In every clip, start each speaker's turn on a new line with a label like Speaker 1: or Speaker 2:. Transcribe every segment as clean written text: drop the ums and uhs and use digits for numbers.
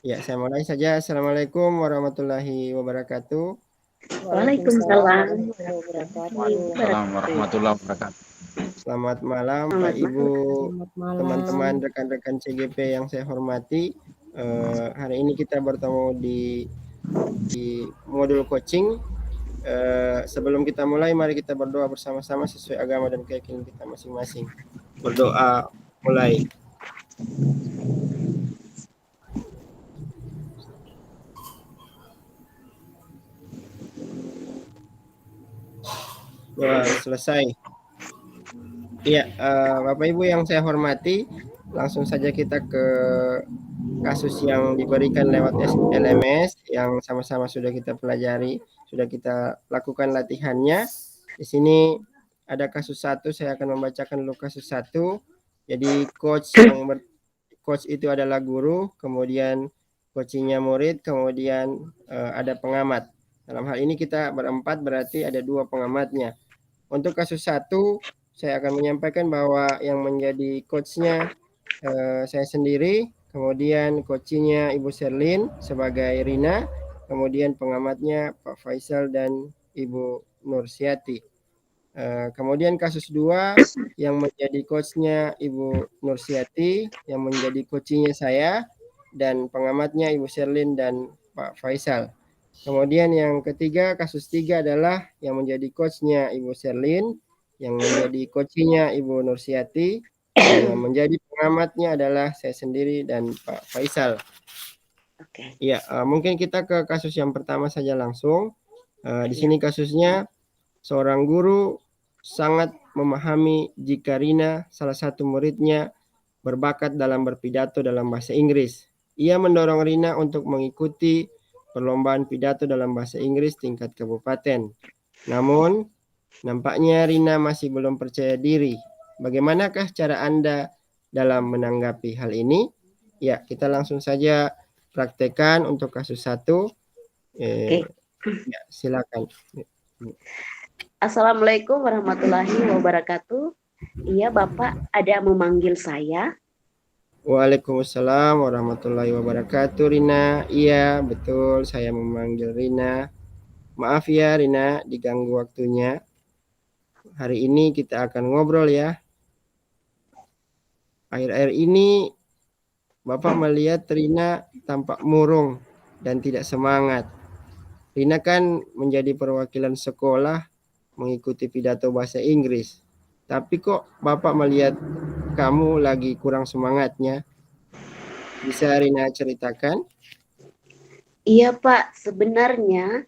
Speaker 1: Ya, saya mulai saja. Assalamualaikum warahmatullahi wabarakatuh.
Speaker 2: Waalaikumsalam
Speaker 3: Waalaikumsalam warahmatullahi wabarakatuh.
Speaker 1: Selamat malam, Pak
Speaker 2: Selamat
Speaker 1: Ibu,
Speaker 2: malam.
Speaker 1: teman-teman, rekan-rekan CGP yang saya hormati. Hari ini kita bertemu di modul coaching. Sebelum kita mulai, mari kita berdoa bersama-sama sesuai agama dan keyakinan kita masing-masing. Berdoa mulai. Wah, selesai. Iya, Bapak Ibu yang saya hormati, langsung saja kita ke kasus yang diberikan lewat LMS yang sama-sama sudah kita pelajari, sudah kita lakukan latihannya. Di sini ada kasus 1, saya akan membacakan dulu kasus 1. Jadi coach itu adalah guru, kemudian coachingnya murid, kemudian ada pengamat. Dalam hal ini kita berempat, berarti ada 2 pengamatnya. Untuk kasus 1, saya akan menyampaikan bahwa yang menjadi coachnya saya sendiri, kemudian coachingnya Ibu Sherlyn sebagai Rina, kemudian pengamatnya Pak Faisal dan Ibu Nursiati. Kemudian kasus 2 yang menjadi coachnya Ibu Nursiati, yang menjadi coachingnya saya, dan pengamatnya Ibu Sherlyn dan Pak Faisal. Kemudian yang ketiga, kasus 3 adalah yang menjadi coachnya Ibu Sherlyn, yang menjadi coachingnya Ibu Nursiati, dan yang menjadi pengamatnya adalah saya sendiri dan Pak Faisal.
Speaker 2: Oke.
Speaker 1: Ya, mungkin kita ke kasus yang pertama saja langsung. Di sini kasusnya seorang guru sangat memahami jika Rina, salah satu muridnya, berbakat dalam berpidato dalam bahasa Inggris. Ia mendorong Rina untuk mengikuti perlombaan pidato dalam bahasa Inggris tingkat kabupaten. Namun, nampaknya Rina masih belum percaya diri. Bagaimanakah cara Anda dalam menanggapi hal ini? Ya, kita langsung saja praktekkan untuk kasus 1.
Speaker 2: Oke.
Speaker 1: Ya, silakan.
Speaker 2: Assalamualaikum warahmatullahi wabarakatuh. Iya, Bapak ada memanggil saya.
Speaker 1: Waalaikumsalam warahmatullahi wabarakatuh, Rina. Iya, betul. Saya memanggil Rina. Maaf ya, Rina, diganggu waktunya. Hari ini kita akan ngobrol ya. Akhir-akhir ini Bapak melihat Rina tampak murung dan tidak semangat. Rina kan menjadi perwakilan sekolah mengikuti pidato bahasa Inggris. Tapi kok Bapak melihat kamu lagi kurang semangatnya? Bisa Rina ceritakan?
Speaker 2: Iya, Pak. Sebenarnya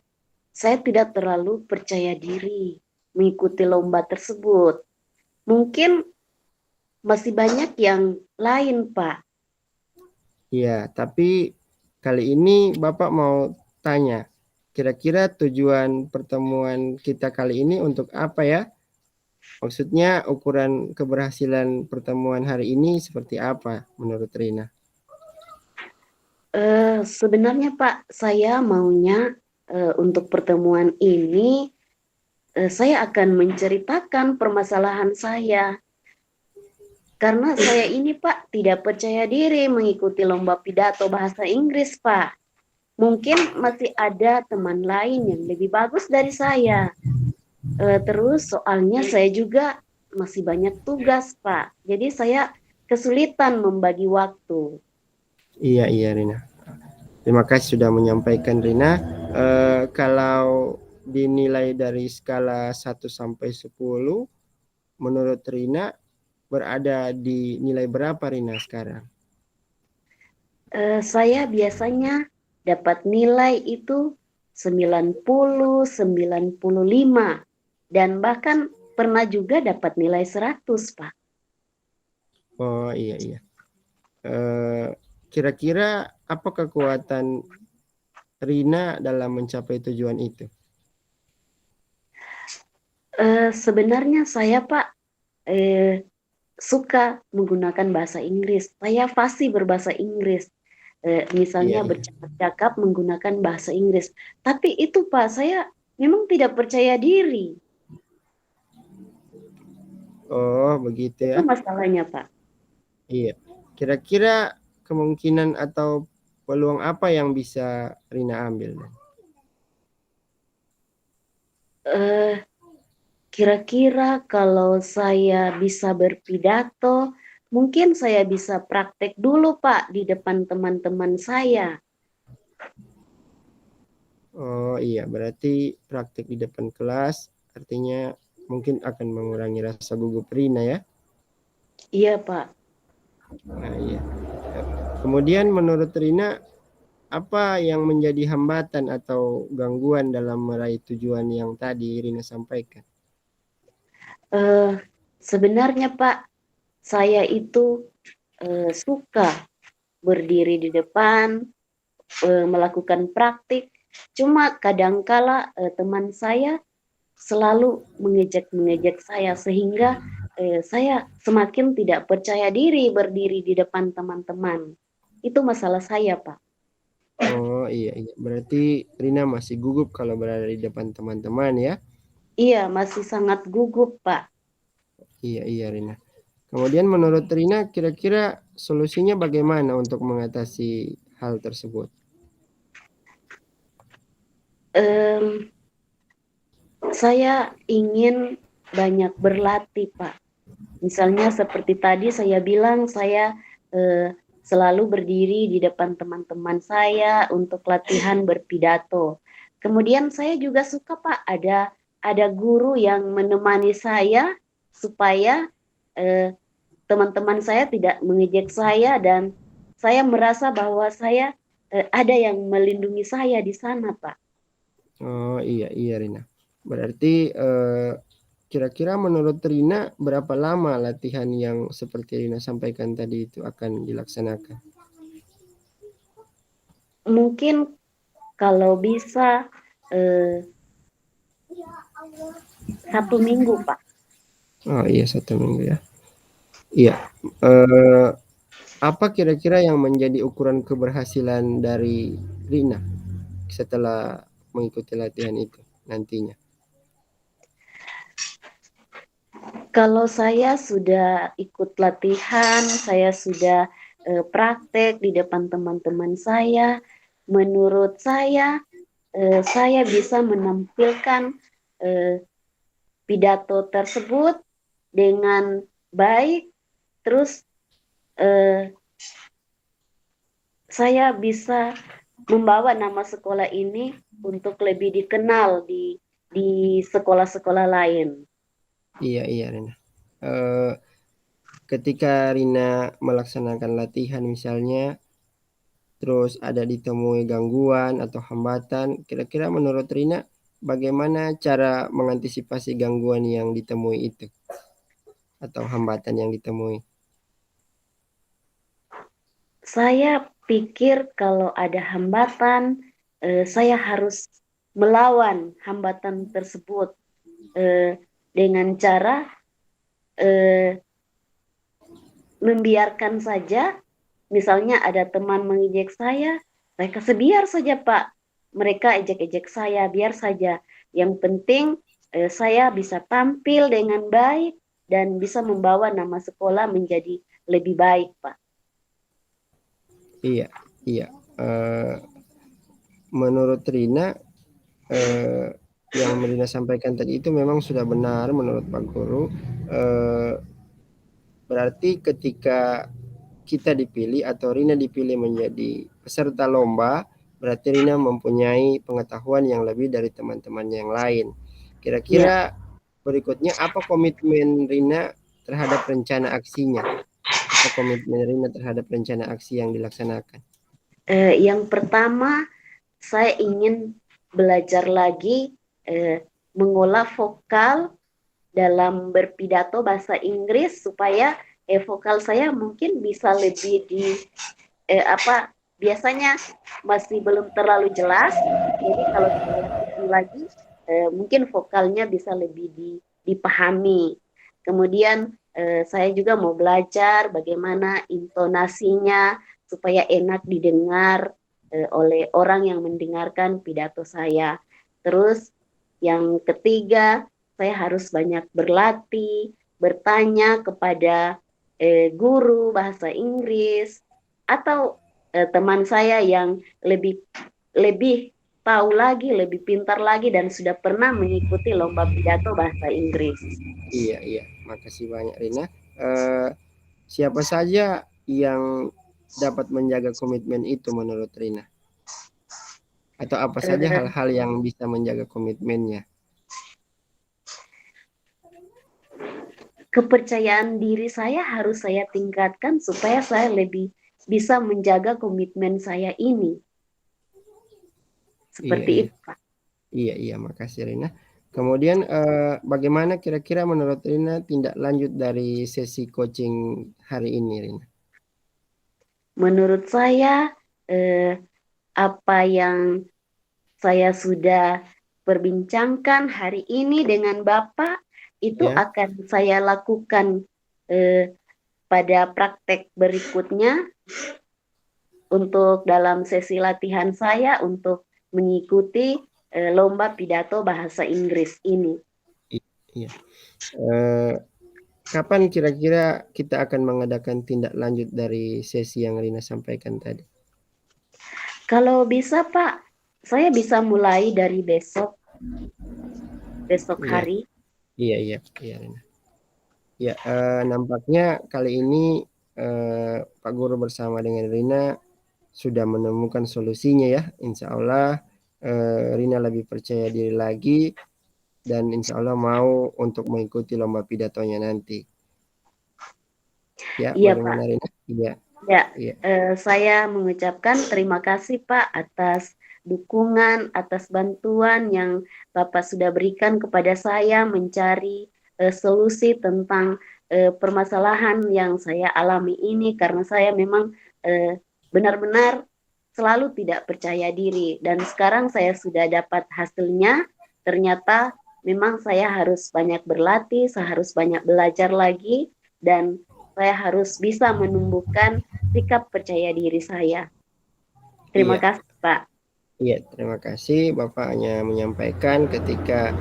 Speaker 2: saya tidak terlalu percaya diri mengikuti lomba tersebut. Mungkin masih banyak yang lain, Pak.
Speaker 1: Iya, tapi kali ini Bapak mau tanya, kira-kira tujuan pertemuan kita kali ini untuk apa ya? Maksudnya ukuran keberhasilan pertemuan hari ini seperti apa menurut Rina?
Speaker 2: Sebenarnya, Pak, saya maunya untuk pertemuan ini saya akan menceritakan permasalahan saya. Karena saya ini, Pak, tidak percaya diri mengikuti lomba pidato bahasa Inggris, Pak. Mungkin masih ada teman lain yang lebih bagus dari saya. Terus soalnya saya juga masih banyak tugas, Pak. Jadi saya kesulitan membagi waktu.
Speaker 1: Iya Rina. Terima kasih sudah menyampaikan Rina. Kalau dinilai dari skala 1 sampai 10, menurut Rina berada di nilai berapa Rina sekarang?
Speaker 2: Saya biasanya dapat nilai itu 90, 95. Dan bahkan pernah juga dapat nilai 100, Pak.
Speaker 1: Oh iya. Kira-kira apa kekuatan Rina dalam mencapai tujuan itu?
Speaker 2: Sebenarnya saya, Pak, suka menggunakan bahasa Inggris. Saya fasih berbahasa Inggris. Misalnya
Speaker 1: Iya.
Speaker 2: bercakap-cakap menggunakan bahasa Inggris. Tapi itu, Pak, saya memang tidak percaya diri.
Speaker 1: Oh begitu ya.
Speaker 2: Itu masalahnya, Pak.
Speaker 1: Iya. Kira-kira kemungkinan atau peluang apa yang bisa Rina ambil?
Speaker 2: Kira-kira kalau saya bisa berpidato, mungkin saya bisa praktek dulu Pak di depan teman-teman saya.
Speaker 1: Oh iya, berarti praktik di depan kelas artinya mungkin akan mengurangi rasa gugup Rina ya.
Speaker 2: Iya Pak.
Speaker 1: Nah, iya. Kemudian menurut Rina, apa yang menjadi hambatan atau gangguan dalam meraih tujuan yang tadi Rina sampaikan?
Speaker 2: Eh, Sebenarnya Pak, saya itu suka berdiri di depan, melakukan praktik. Cuma kadangkala teman saya selalu mengejek-mengejek saya sehingga saya semakin tidak percaya diri berdiri di depan teman-teman. Itu masalah saya, Pak.
Speaker 1: Oh iya, iya. Berarti Rina masih gugup kalau berada di depan teman-teman ya?
Speaker 2: Iya, masih sangat gugup, Pak.
Speaker 1: Iya, iya Rina. Kemudian menurut Rina kira-kira solusinya bagaimana untuk mengatasi hal tersebut?
Speaker 2: Em, saya ingin banyak berlatih, Pak. Misalnya seperti tadi saya bilang saya selalu berdiri di depan teman-teman saya untuk latihan berpidato. Kemudian saya juga suka Pak ada guru yang menemani saya supaya teman-teman saya tidak mengejek saya dan saya merasa bahwa saya ada yang melindungi saya di sana Pak.
Speaker 1: Oh iya, iya Rina. Berarti kira-kira menurut Rina berapa lama latihan yang seperti Rina sampaikan tadi itu akan dilaksanakan?
Speaker 2: Mungkin kalau bisa eh, 1 minggu Pak.
Speaker 1: Oh iya, 1 minggu ya. Iya. Eh, apa kira-kira yang menjadi ukuran keberhasilan dari Rina setelah mengikuti latihan itu nantinya?
Speaker 2: Kalau saya sudah ikut latihan, saya sudah praktek di depan teman-teman saya, menurut saya bisa menampilkan eh, pidato tersebut dengan baik, terus eh, saya bisa membawa nama sekolah ini untuk lebih dikenal di sekolah-sekolah lain.
Speaker 1: Iya, iya Rina. Eh, ketika Rina melaksanakan latihan misalnya, terus ada ditemui gangguan atau hambatan, kira-kira menurut Rina bagaimana cara mengantisipasi gangguan yang ditemui itu atau hambatan yang ditemui?
Speaker 2: Saya pikir kalau ada hambatan, saya harus melawan hambatan tersebut dengan cara eh, membiarkan saja. Misalnya ada teman mengejek saya kasih biar saja Pak. Mereka ejek-ejek saya, biar saja. Yang penting saya bisa tampil dengan baik dan bisa membawa nama sekolah menjadi lebih baik Pak.
Speaker 1: Iya, iya. Eh, menurut Rina, eh, yang Rina sampaikan tadi itu memang sudah benar menurut Pak Guru. Eh, berarti ketika kita dipilih atau Rina dipilih menjadi peserta lomba, berarti Rina mempunyai pengetahuan yang lebih dari teman-teman yang lain.
Speaker 2: Ya,
Speaker 1: Kira-kira berikutnya apa komitmen Rina terhadap rencana aksinya? Apa komitmen Rina terhadap rencana aksi yang dilaksanakan?
Speaker 2: yang pertama saya ingin belajar lagi mengolah vokal dalam berpidato bahasa Inggris supaya vokal saya mungkin bisa lebih apa biasanya masih belum terlalu jelas. Jadi kalau saya latih lagi mungkin vokalnya bisa lebih dipahami. Kemudian saya juga mau belajar bagaimana intonasinya supaya enak didengar oleh orang yang mendengarkan pidato saya. Terus yang ketiga, saya harus banyak berlatih, bertanya kepada guru bahasa Inggris, atau teman saya yang lebih tahu lagi, lebih pintar lagi dan sudah pernah mengikuti lomba pidato bahasa Inggris.
Speaker 1: Iya. Makasih banyak Rina. Siapa saja yang dapat menjaga komitmen itu menurut Rina? Atau apa saja hal-hal yang bisa menjaga komitmennya?
Speaker 2: Kepercayaan diri saya harus saya tingkatkan supaya saya lebih bisa menjaga komitmen saya ini. Seperti itu, Pak.
Speaker 1: Iya, makasih Rina. Kemudian bagaimana kira-kira menurut Rina tindak lanjut dari sesi coaching hari ini, Rina?
Speaker 2: Menurut saya apa yang saya sudah perbincangkan hari ini dengan Bapak itu akan saya lakukan pada praktek berikutnya untuk dalam sesi latihan saya untuk mengikuti lomba pidato bahasa Inggris ini.
Speaker 1: Iya. Kapan kira-kira kita akan mengadakan tindak lanjut dari sesi yang Rina sampaikan tadi?
Speaker 2: Kalau bisa Pak, saya bisa mulai dari besok hari.
Speaker 1: Iya Rina. Ya, nampaknya kali ini Pak Guru bersama dengan Rina sudah menemukan solusinya ya. Insya Allah Rina lebih percaya diri lagi dan insya Allah mau untuk mengikuti lomba pidatonya nanti. Ya,
Speaker 2: iya
Speaker 1: bagaimana
Speaker 2: Pak.
Speaker 1: Rina? Iya.
Speaker 2: Saya mengucapkan terima kasih Pak atas dukungan, atas bantuan yang Bapak sudah berikan kepada saya mencari solusi tentang permasalahan yang saya alami ini, karena saya memang benar-benar selalu tidak percaya diri, dan sekarang saya sudah dapat hasilnya. Ternyata memang saya harus banyak berlatih, saya harus banyak belajar lagi, dan saya harus bisa menumbuhkan sikap percaya diri saya. Terima kasih Pak.
Speaker 1: Iya, terima kasih. Bapak hanya menyampaikan ketika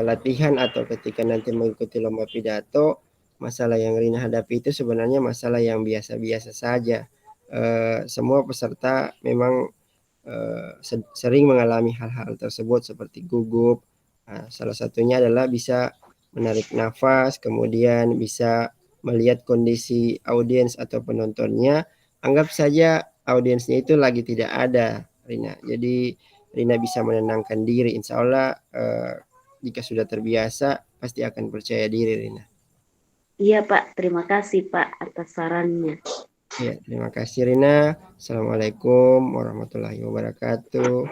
Speaker 1: latihan atau ketika nanti mengikuti lomba pidato, masalah yang Rina hadapi itu sebenarnya masalah yang biasa-biasa saja. Semua peserta memang sering mengalami hal-hal tersebut seperti gugup. Salah satunya adalah bisa menarik nafas, kemudian bisa melihat kondisi audiens atau penontonnya. Anggap saja audiensnya itu lagi tidak ada, Rina. Jadi Rina bisa menenangkan diri. Insya Allah jika sudah terbiasa pasti akan percaya diri, Rina.
Speaker 2: Iya Pak, terima kasih Pak atas sarannya.
Speaker 1: Ya, terima kasih Rina. Assalamualaikum warahmatullahi wabarakatuh.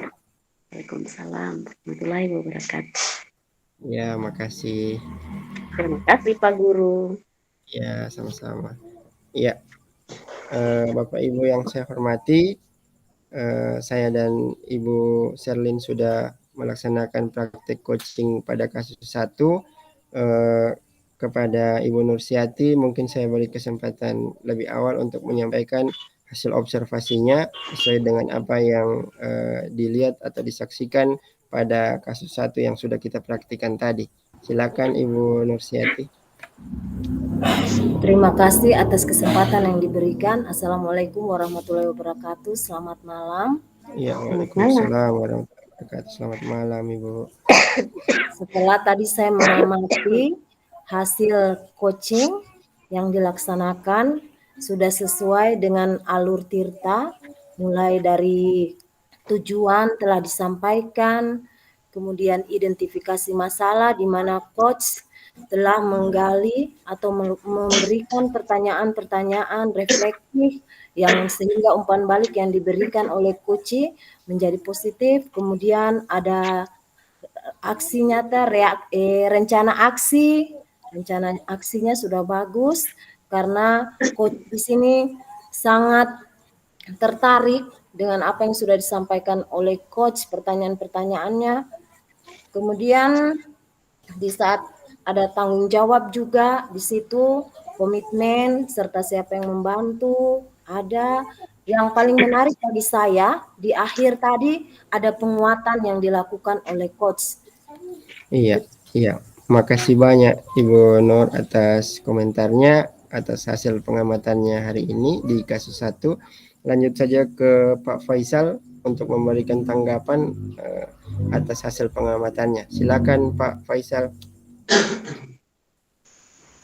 Speaker 2: Waalaikumsalam warahmatullahi wabarakatuh.
Speaker 1: Ya, makasih.
Speaker 2: Terima kasih Pak Guru.
Speaker 1: Ya, sama-sama. Ya, Bapak Ibu yang saya hormati, saya dan Ibu Sherlyn sudah melaksanakan praktek coaching pada kasus 1 kepada Ibu Nursiati. Mungkin saya beri kesempatan lebih awal untuk menyampaikan hasil observasinya sesuai dengan apa yang dilihat atau disaksikan pada kasus 1 yang sudah kita praktikan tadi. Silakan Ibu Nursiati.
Speaker 4: Terima kasih atas kesempatan yang diberikan. Assalamualaikum warahmatullahi wabarakatuh. Selamat malam.
Speaker 1: Ya, waalaikumsalam warahmatullahi wabarakatuh. Selamat malam, Ibu.
Speaker 4: Setelah tadi saya mengamati hasil coaching yang dilaksanakan sudah sesuai dengan alur Tirta, mulai dari tujuan telah disampaikan, kemudian identifikasi masalah di mana coach telah menggali atau memberikan pertanyaan-pertanyaan reflektif yang sehingga umpan balik yang diberikan oleh coach menjadi positif. Kemudian ada aksi nyata, rencana aksinya sudah bagus karena coach di sini sangat tertarik dengan apa yang sudah disampaikan oleh coach, pertanyaan-pertanyaannya. Kemudian di saat ada tanggung jawab juga di situ, komitmen serta siapa yang membantu ada. Yang paling menarik bagi saya di akhir tadi ada penguatan yang dilakukan oleh coach.
Speaker 1: Iya. Makasih banyak Ibu Nur atas komentarnya, atas hasil pengamatannya hari ini di kasus 1. lanjut saja ke Pak Faisal untuk memberikan tanggapan atas hasil pengamatannya. Silakan Pak Faisal.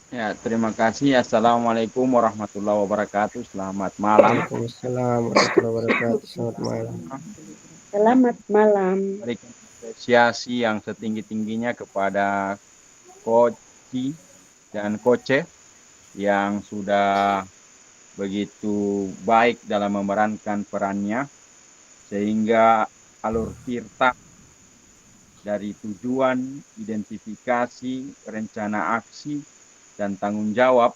Speaker 3: Ya, terima kasih. Assalamualaikum warahmatullahi wabarakatuh. Selamat malam.
Speaker 1: Waalaikumsalam warahmatullahi wabarakatuh. Selamat malam.
Speaker 2: Selamat malam.
Speaker 3: Berikan apresiasi yang setinggi-tingginya kepada Coach dan Coach yang sudah begitu baik dalam memerankan perannya sehingga alur tirta dari tujuan, identifikasi, rencana aksi, dan tanggung jawab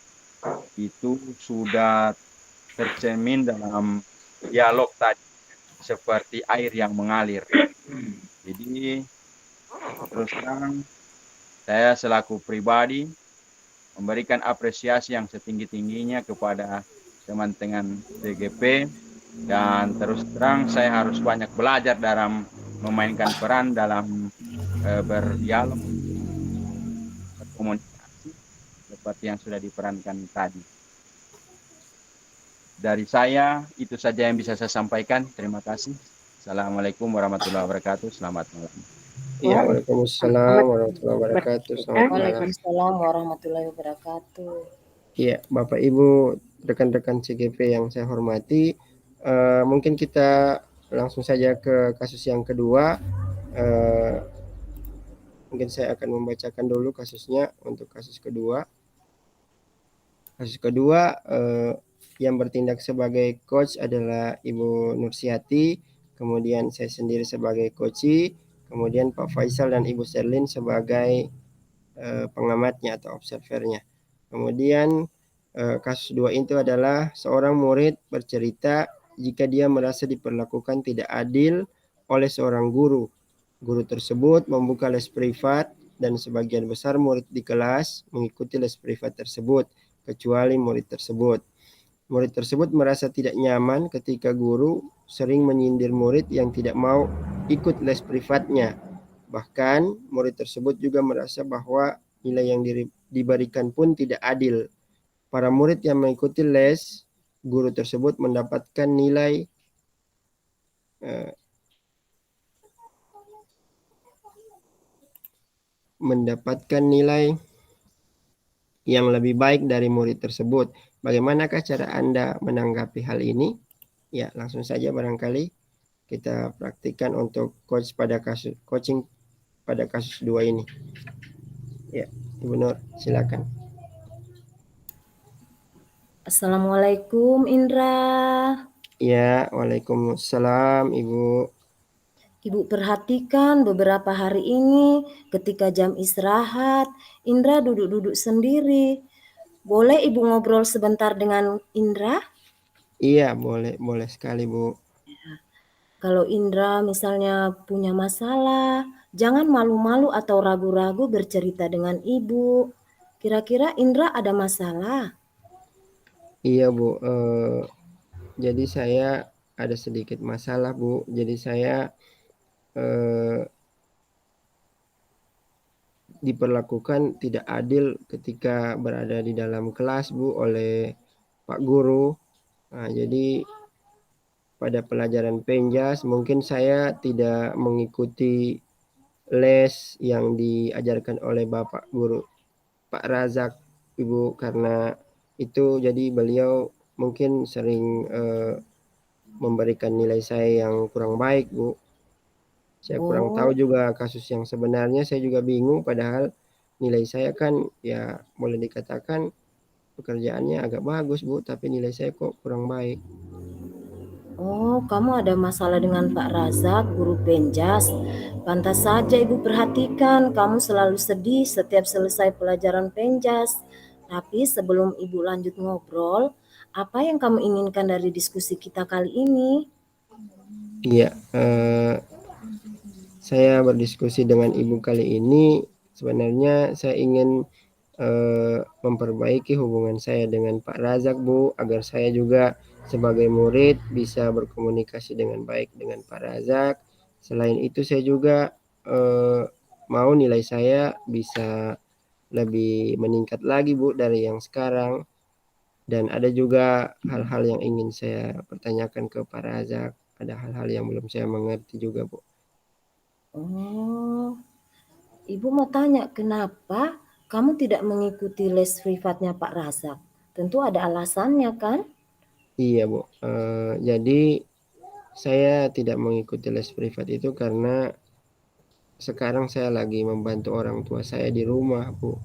Speaker 3: itu sudah tercermin dalam dialog tadi seperti air yang mengalir. Jadi terus terang saya selaku pribadi memberikan apresiasi yang setinggi-tingginya kepada teman-teman DGP dan terus terang saya harus banyak belajar dalam memainkan peran dalam berdialog, berkomunikasi seperti yang sudah diperankan tadi. Dari saya itu saja yang bisa saya sampaikan. Terima kasih. Assalamualaikum warahmatullahi wabarakatuh. Selamat malam.
Speaker 1: Ya, Waalaikumsalam warahmatullahi wabarakatuh. Selamat malam.
Speaker 4: Waalaikumsalam warahmatullahi wabarakatuh.
Speaker 1: Ya, Bapak Ibu, rekan-rekan CGP yang saya hormati, mungkin kita langsung saja ke kasus yang kedua. Mungkin saya akan membacakan dulu kasusnya untuk kasus kedua. Kasus kedua yang bertindak sebagai coach adalah Ibu Nursiati, kemudian saya sendiri sebagai coachi, kemudian Pak Faisal dan Ibu Serlin sebagai pengamatnya atau observernya. Kemudian kasus 2 itu adalah seorang murid bercerita jika dia merasa diperlakukan tidak adil oleh seorang guru. Guru tersebut membuka les privat dan sebagian besar murid di kelas mengikuti les privat tersebut, kecuali murid tersebut. Murid tersebut merasa tidak nyaman ketika guru sering menyindir murid yang tidak mau ikut les privatnya. Bahkan murid tersebut juga merasa bahwa nilai yang diberikan pun tidak adil. Para murid yang mengikuti les, guru tersebut mendapatkan nilai yang lebih baik dari murid tersebut. Bagaimanakah cara Anda menanggapi hal ini? Ya, langsung saja barangkali kita praktikkan untuk coaching pada kasus 2 ini. Ya, Ibu Nur, silakan.
Speaker 4: Assalamualaikum Indra.
Speaker 1: Ya, Waalaikumsalam Ibu.
Speaker 4: Ibu perhatikan beberapa hari ini ketika jam istirahat, Indra duduk-duduk sendiri. Boleh Ibu ngobrol sebentar dengan Indra?
Speaker 1: Iya, boleh sekali Bu.
Speaker 4: Kalau Indra misalnya punya masalah, jangan malu-malu atau ragu-ragu bercerita dengan Ibu. Kira-kira Indra ada masalah?
Speaker 1: Iya Bu, jadi saya ada sedikit masalah Bu. Jadi saya diperlakukan tidak adil ketika berada di dalam kelas Bu oleh Pak Guru. Nah, jadi pada pelajaran penjas mungkin saya tidak mengikuti les yang diajarkan oleh Bapak Guru Pak Razak Ibu, karena itu jadi beliau mungkin sering memberikan nilai saya yang kurang baik Bu. Saya kurang tahu juga kasus yang sebenarnya, saya juga bingung, padahal nilai saya kan ya boleh dikatakan pekerjaannya agak bagus Bu, tapi nilai saya kok kurang baik.
Speaker 4: Oh, kamu ada masalah dengan Pak Razak, guru penjas. Pantas saja Ibu perhatikan, kamu selalu sedih setiap selesai pelajaran penjas. Tapi sebelum Ibu lanjut ngobrol, apa yang kamu inginkan dari diskusi kita kali ini?
Speaker 1: Iya, saya berdiskusi dengan Ibu kali ini sebenarnya saya ingin memperbaiki hubungan saya dengan Pak Razak Bu, agar saya juga sebagai murid bisa berkomunikasi dengan baik dengan Pak Razak. Selain itu saya juga mau nilai saya bisa lebih meningkat lagi Bu dari yang sekarang. Dan ada juga hal-hal yang ingin saya pertanyakan ke Pak Razak. Ada hal-hal yang belum saya mengerti juga, Bu.
Speaker 4: Oh, Ibu mau tanya kenapa kamu tidak mengikuti les privatnya Pak Razak? Tentu ada alasannya kan?
Speaker 1: Iya, Bu. Jadi saya tidak mengikuti les privat itu karena sekarang saya lagi membantu orang tua saya di rumah, Bu.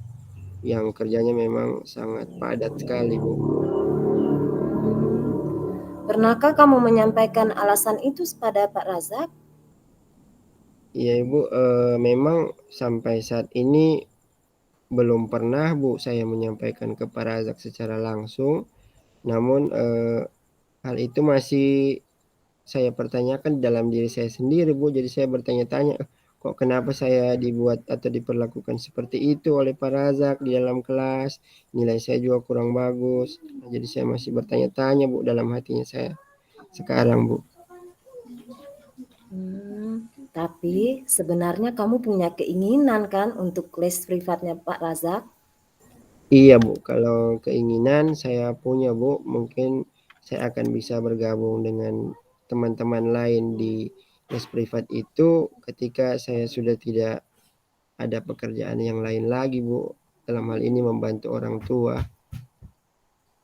Speaker 1: Yang kerjanya memang sangat padat sekali, Bu.
Speaker 4: Pernahkah kamu menyampaikan alasan itu pada Pak Razak?
Speaker 1: Iya, Ibu, memang sampai saat ini belum pernah, Bu, saya menyampaikan ke Pak Razak secara langsung. Namun, hal itu masih saya pertanyakan dalam diri saya sendiri, Bu. Jadi saya bertanya-tanya, kok kenapa saya dibuat atau diperlakukan seperti itu oleh Pak Razak di dalam kelas? Nilai saya juga kurang bagus. Nah, jadi saya masih bertanya-tanya, Bu, dalam hatinya saya sekarang, Bu.
Speaker 4: Tapi sebenarnya kamu punya keinginan kan untuk les privatnya Pak Razak?
Speaker 1: Iya, Bu, kalau keinginan saya punya, Bu, mungkin saya akan bisa bergabung dengan teman-teman lain di les privat itu ketika saya sudah tidak ada pekerjaan yang lain lagi, Bu. Dalam hal ini membantu orang tua.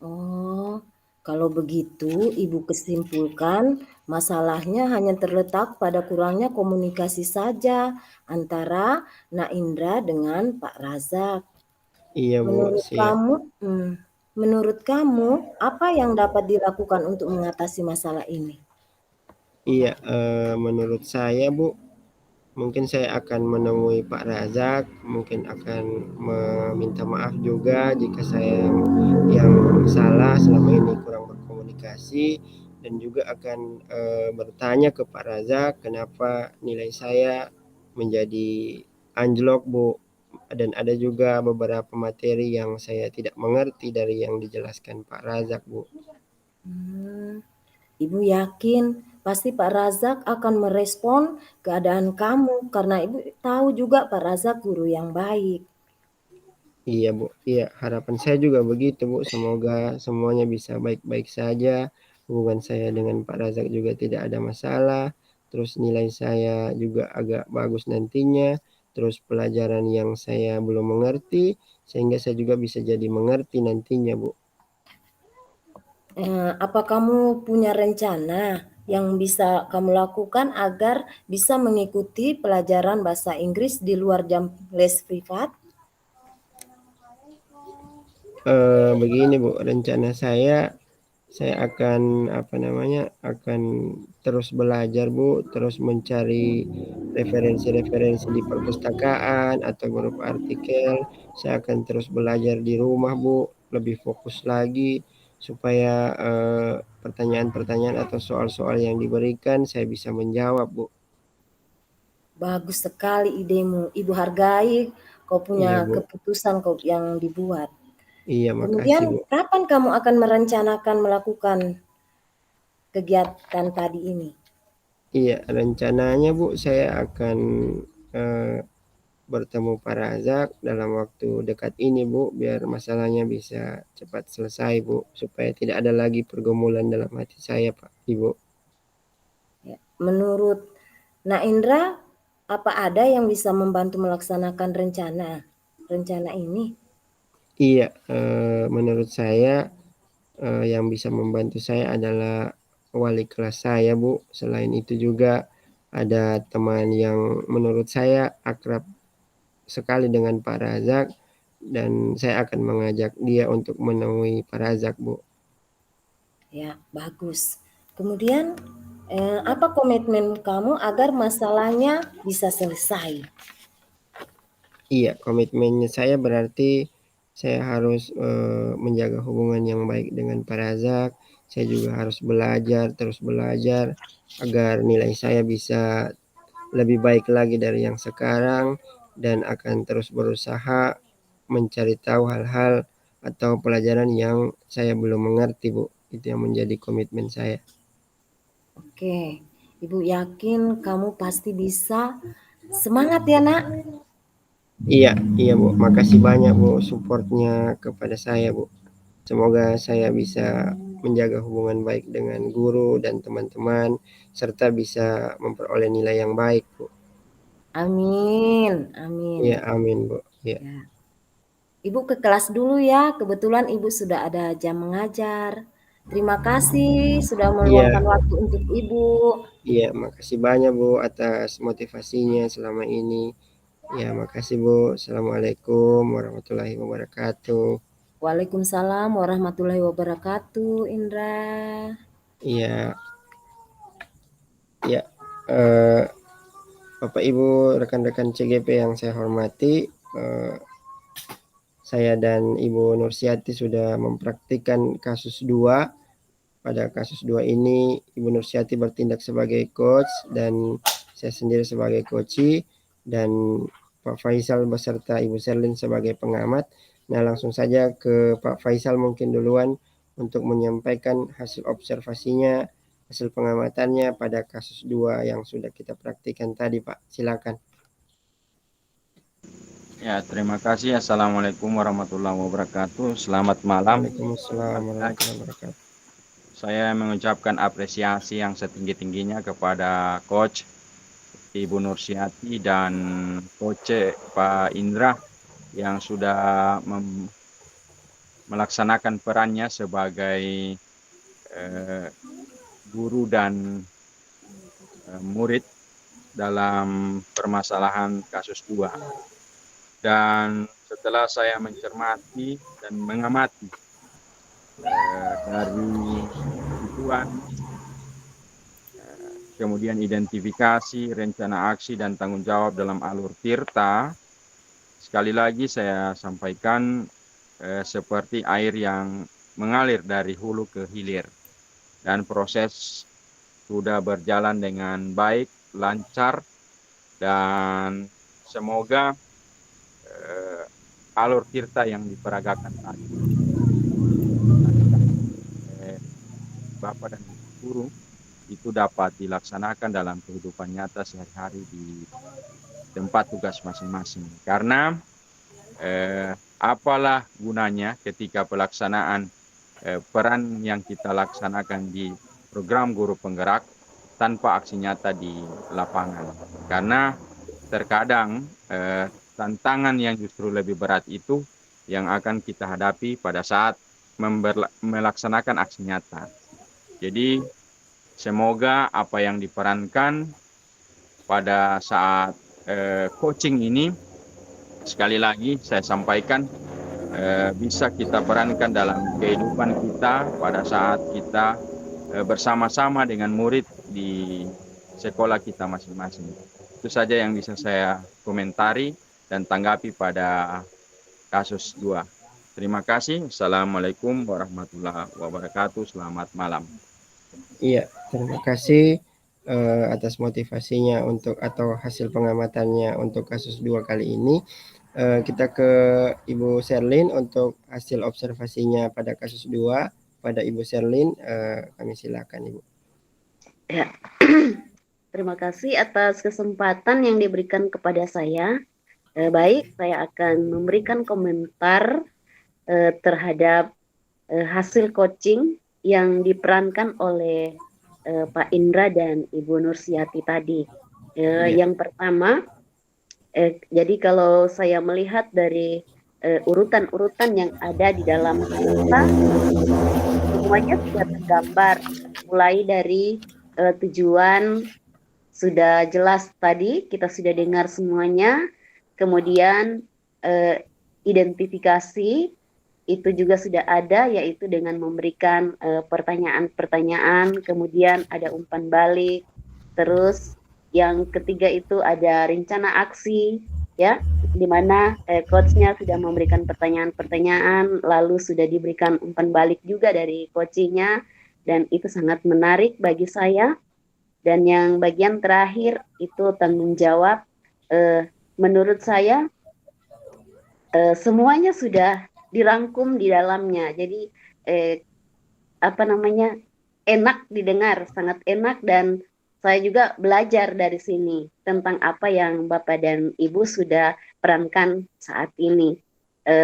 Speaker 4: Oh, kalau begitu Ibu kesimpulkan masalahnya hanya terletak pada kurangnya komunikasi saja antara Naindra dengan Pak Razak.
Speaker 1: Iya, Bu,
Speaker 4: Menurut
Speaker 1: siap.
Speaker 4: kamu, menurut kamu apa yang dapat dilakukan untuk mengatasi masalah ini?
Speaker 1: Iya, menurut saya, Bu, mungkin saya akan menemui Pak Razak, mungkin akan meminta maaf juga jika saya yang salah selama ini kurang berkomunikasi dan juga akan, bertanya ke Pak Razak kenapa nilai saya menjadi anjlok, Bu, dan ada juga beberapa materi yang saya tidak mengerti dari yang dijelaskan Pak Razak, Bu.
Speaker 4: Ibu yakin pasti Pak Razak akan merespon keadaan kamu karena Ibu tahu juga Pak Razak guru yang baik.
Speaker 1: Iya, Bu. Iya, harapan saya juga begitu, Bu. Semoga semuanya bisa baik-baik saja. Hubungan saya dengan Pak Razak juga tidak ada masalah. Terus nilai saya juga agak bagus nantinya. Terus pelajaran yang saya belum mengerti, sehingga saya juga bisa jadi mengerti nantinya, Bu.
Speaker 4: Apa kamu punya rencana yang bisa kamu lakukan agar bisa mengikuti pelajaran bahasa Inggris di luar jam les privat?
Speaker 1: Begini, Bu, rencana saya akan apa namanya, akan terus belajar, Bu, terus mencari referensi-referensi di perpustakaan atau berupa artikel. Saya akan terus belajar di rumah, Bu, lebih fokus lagi supaya, pertanyaan-pertanyaan atau soal-soal yang diberikan saya bisa menjawab, Bu.
Speaker 4: Bagus sekali idemu. Ibu hargai kau punya
Speaker 1: Iya, Bu.
Speaker 4: keputusan kau yang dibuat.
Speaker 1: Iya,
Speaker 4: Kemudian
Speaker 1: makasih, Bu.
Speaker 4: kapan kamu akan merencanakan melakukan kegiatan tadi ini?
Speaker 1: Iya, rencananya, Bu, saya akan, eee bertemu Pak Razak dalam waktu dekat ini, Bu, biar masalahnya bisa cepat selesai, Bu, supaya tidak ada lagi pergumulan dalam hati saya, Pak, Ibu.
Speaker 4: Ya, menurut Naindra, apa ada yang bisa membantu melaksanakan rencana ini?
Speaker 1: Iya, menurut saya, yang bisa membantu saya adalah wali kelas saya, Bu. Selain itu juga ada teman yang menurut saya akrab sekali dengan Pak Razak dan saya akan mengajak dia untuk menemui Pak Razak, Bu.
Speaker 4: Ya, bagus. Kemudian, apa komitmen kamu agar masalahnya bisa selesai?
Speaker 1: Iya, komitmennya saya berarti saya harus, menjaga hubungan yang baik dengan Pak Razak. Saya juga harus belajar, terus belajar agar nilai saya bisa lebih baik lagi dari yang sekarang dan akan terus berusaha mencari tahu hal-hal atau pelajaran yang saya belum mengerti, Bu. Itu yang menjadi komitmen saya.
Speaker 4: Oke, Ibu yakin kamu pasti bisa. Semangat ya, Nak.
Speaker 1: Iya iya, Bu. Makasih banyak, Bu, support-nya kepada saya, Bu. Semoga saya bisa menjaga hubungan baik dengan guru dan teman-teman, serta bisa memperoleh nilai yang baik, Bu.
Speaker 4: Amin, amin.
Speaker 1: Iya, amin, Bu. Iya.
Speaker 4: Ya. Ibu ke kelas dulu ya, kebetulan Ibu sudah ada jam mengajar. Terima kasih sudah
Speaker 1: Iya,
Speaker 4: meluangkan waktu untuk Ibu.
Speaker 1: iya, makasih banyak, Bu, atas motivasinya selama ini. Ya, makasih, Bu. Assalamualaikum warahmatullahi wabarakatuh.
Speaker 4: Waalaikumsalam warahmatullahi wabarakatuh, Indra.
Speaker 1: Iya, ya. eh, Bapak Ibu rekan-rekan CGP yang saya hormati, saya dan Ibu Nursiati sudah mempraktikkan kasus 2. Pada kasus 2 ini Ibu Nursiati bertindak sebagai coach dan saya sendiri sebagai coachee, dan Pak Faisal beserta Ibu Serlin sebagai pengamat. Nah, langsung saja ke Pak Faisal mungkin duluan untuk menyampaikan hasil observasinya, hasil pengamatannya pada kasus 2 yang sudah kita praktikkan tadi, Pak. Silakan.
Speaker 3: Ya, terima kasih. Assalamualaikum warahmatullahi wabarakatuh. Selamat malam.
Speaker 1: Waalaikumsalam warahmatullahi wabarakatuh.
Speaker 3: Saya mengucapkan apresiasi yang setinggi-tingginya kepada Coach Ibu Nursiati dan Coach Pak Indra yang sudah melaksanakan perannya sebagai guru dan murid dalam permasalahan kasus 2. Dan setelah saya mencermati dan mengamati dari kebutuhan, kemudian identifikasi, rencana aksi, dan tanggung jawab dalam alur tirta, sekali lagi saya sampaikan seperti air yang mengalir dari hulu ke hilir. Dan proses sudah berjalan dengan baik, lancar, dan semoga alur tirta yang diperagakan tadi Bapak dan Guru itu dapat dilaksanakan dalam kehidupan nyata sehari-hari di tempat tugas masing-masing. Karena apalah gunanya ketika pelaksanaan peran yang kita laksanakan di program guru penggerak tanpa aksi nyata di lapangan. Karena terkadang tantangan yang justru lebih berat itu yang akan kita hadapi pada saat melaksanakan aksi nyata. Jadi semoga apa yang diperankan pada saat coaching ini, sekali lagi saya sampaikan, bisa kita perankan dalam kehidupan kita pada saat kita bersama-sama dengan murid di sekolah kita masing-masing. Itu saja yang bisa saya komentari dan tanggapi pada kasus 2. Terima kasih. Assalamualaikum warahmatullahi wabarakatuh. Selamat malam.
Speaker 1: Iya, terima kasih atas motivasinya untuk atau hasil pengamatannya untuk kasus 2 kali ini. Kita ke Ibu Serlin untuk hasil observasinya pada kasus 2. Pada Ibu Serlin, kami silakan, Ibu.
Speaker 2: Ya. Terima kasih atas kesempatan yang diberikan kepada saya. Baik, saya akan memberikan komentar terhadap hasil coaching yang diperankan oleh Pak Indra dan Ibu Nursiati tadi. Yang pertama, jadi kalau saya melihat dari urutan-urutan yang ada di dalam cerita, semuanya sudah tergambar, mulai dari tujuan sudah jelas tadi, kita sudah dengar semuanya. Kemudian identifikasi itu juga sudah ada, yaitu dengan memberikan pertanyaan-pertanyaan, kemudian ada umpan balik. Terus yang ketiga itu ada rencana aksi, ya, di mana coachnya sudah memberikan pertanyaan-pertanyaan, lalu sudah diberikan umpan balik juga dari coachnya, dan itu sangat menarik bagi saya. Dan yang bagian terakhir itu tanggung jawab. Menurut saya semuanya sudah dirangkum di dalamnya. Jadi enak didengar, sangat enak, dan saya juga belajar dari sini tentang apa yang Bapak dan Ibu sudah perankan saat ini.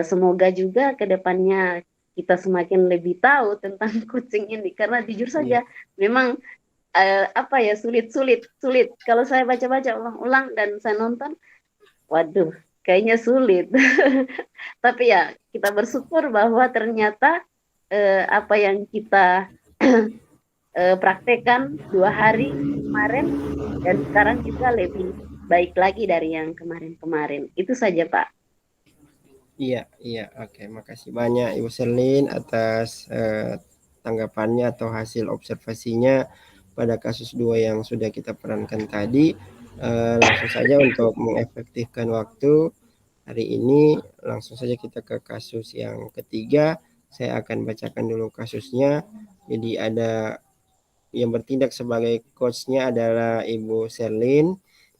Speaker 2: Semoga juga ke depannya kita semakin lebih tahu tentang coaching ini. Karena jujur
Speaker 1: Iya.
Speaker 2: saja, memang apa ya, sulit. Kalau saya baca-baca ulang-ulang dan saya nonton, waduh, kayaknya sulit. Tapi ya kita bersyukur bahwa ternyata apa yang kita praktekkan 2 hari kemarin dan sekarang juga lebih baik lagi dari yang kemarin-kemarin. Itu saja, Pak.
Speaker 1: Iya, iya, oke. Makasih banyak Ibu Serlin atas tanggapannya atau hasil observasinya pada kasus 2 yang sudah kita perankan tadi. Langsung saja untuk mengefektifkan waktu hari ini, langsung saja kita ke kasus yang ketiga. Saya akan bacakan dulu kasusnya. Jadi ada yang bertindak sebagai coachnya adalah Ibu Serlin.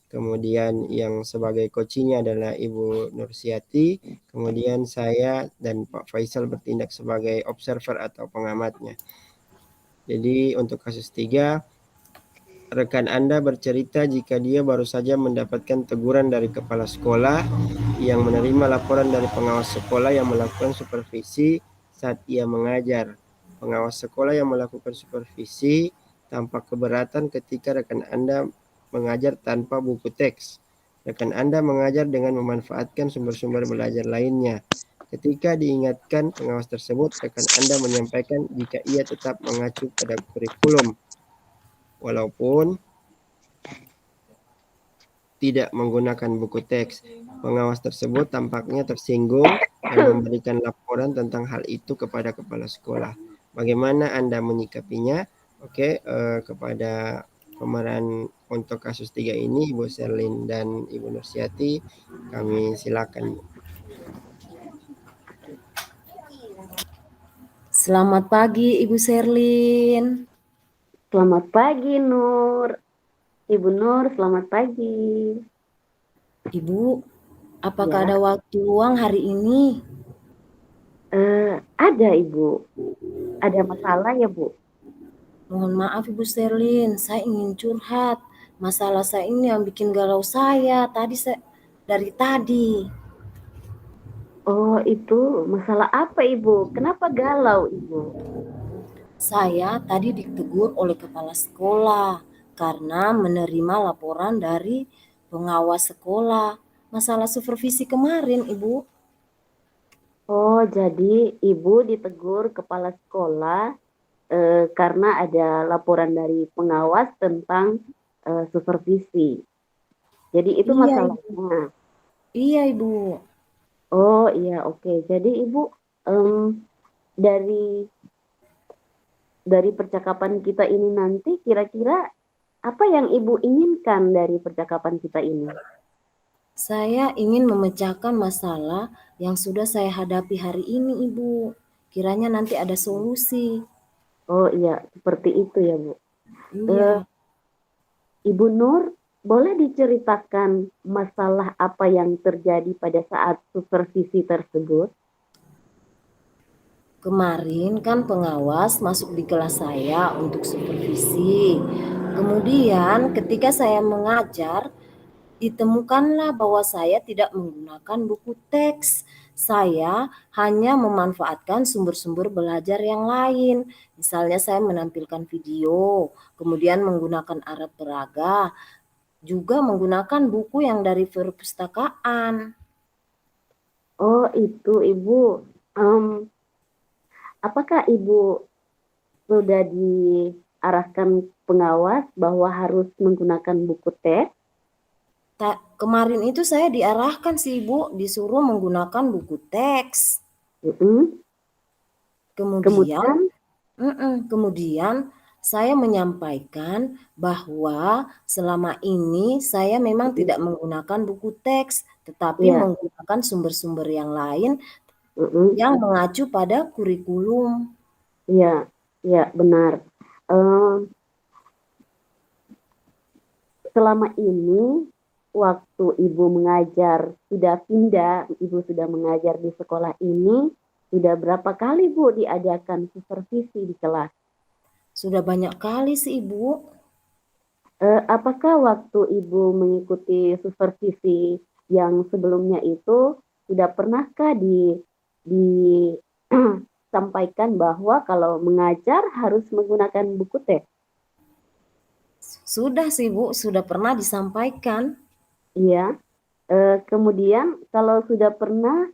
Speaker 1: Kemudian yang sebagai coachingnya adalah Ibu Nursiati, kemudian saya dan Pak Faisal bertindak sebagai observer atau pengamatnya. Jadi untuk kasus 3, rekan Anda bercerita jika dia baru saja mendapatkan teguran dari kepala sekolah yang menerima laporan dari pengawas sekolah yang melakukan supervisi saat ia mengajar. Pengawas sekolah yang melakukan supervisi tampak keberatan ketika rekan Anda mengajar tanpa buku teks. Rekan Anda mengajar dengan memanfaatkan sumber-sumber belajar lainnya. Ketika diingatkan pengawas tersebut, rekan Anda menyampaikan jika ia tetap mengacu pada kurikulum, walaupun tidak menggunakan buku teks. Pengawas tersebut tampaknya tersinggung dan memberikan laporan tentang hal itu kepada kepala sekolah. Bagaimana Anda menyikapinya? Oke, kepada pemeran untuk kasus 3 ini, Ibu Serlin dan Ibu Nursiati, kami silakan.
Speaker 4: Selamat pagi Ibu Serlin.
Speaker 2: Selamat pagi, Nur. Ibu Nur, selamat pagi.
Speaker 4: Ibu, apakah
Speaker 2: Ya.
Speaker 4: ada waktu luang hari ini?
Speaker 2: Ada, Ibu. Ada masalah ya, Bu?
Speaker 4: Mohon maaf Ibu Serlin, saya ingin curhat. Masalah saya ini yang bikin galau saya dari tadi.
Speaker 2: Oh, itu masalah apa, Ibu? Kenapa galau, Ibu?
Speaker 4: Saya tadi ditegur oleh kepala sekolah karena menerima laporan dari pengawas sekolah. Masalah supervisi kemarin, Ibu.
Speaker 2: Oh, jadi Ibu ditegur kepala sekolah karena ada laporan dari pengawas tentang supervisi. Jadi itu
Speaker 4: Iya,
Speaker 2: masalahnya.
Speaker 4: Iya, Ibu.
Speaker 2: Oh, iya, oke. Jadi Ibu dari percakapan kita ini nanti kira-kira apa yang Ibu inginkan dari percakapan kita ini?
Speaker 4: Saya ingin memecahkan masalah yang sudah saya hadapi hari ini, Ibu. Kiranya nanti ada solusi.
Speaker 2: Oh iya, seperti itu ya, Bu.
Speaker 4: Iya.
Speaker 2: Ibu Nur, boleh diceritakan masalah apa yang terjadi pada saat supervisi tersebut?
Speaker 4: Kemarin kan pengawas masuk di kelas saya untuk supervisi. Kemudian ketika saya mengajar, ditemukanlah bahwa saya tidak menggunakan buku teks. Saya hanya memanfaatkan sumber-sumber belajar yang lain. Misalnya saya menampilkan video, kemudian menggunakan alat peraga, juga menggunakan buku yang dari perpustakaan.
Speaker 2: Oh, itu Ibu. Apakah Ibu sudah diarahkan pengawas bahwa harus menggunakan buku teks?
Speaker 4: Kemarin itu saya diarahkan sih Ibu, disuruh menggunakan buku teks. Kemudian saya menyampaikan bahwa selama ini saya memang tidak menggunakan buku teks, tetapi menggunakan sumber-sumber yang lain yang mengacu pada kurikulum.
Speaker 2: Iya, iya benar. Selama ini waktu Ibu mengajar sudah pindah, Ibu sudah mengajar di sekolah ini, sudah berapa kali Bu diadakan supervisi di kelas?
Speaker 4: Sudah banyak kali sih Ibu.
Speaker 2: Apakah waktu Ibu mengikuti supervisi yang sebelumnya itu sudah pernahkah sampaikan bahwa kalau mengajar harus menggunakan buku teks?
Speaker 4: Sudah sih Bu, sudah pernah disampaikan.
Speaker 2: Iya. Kemudian kalau sudah pernah,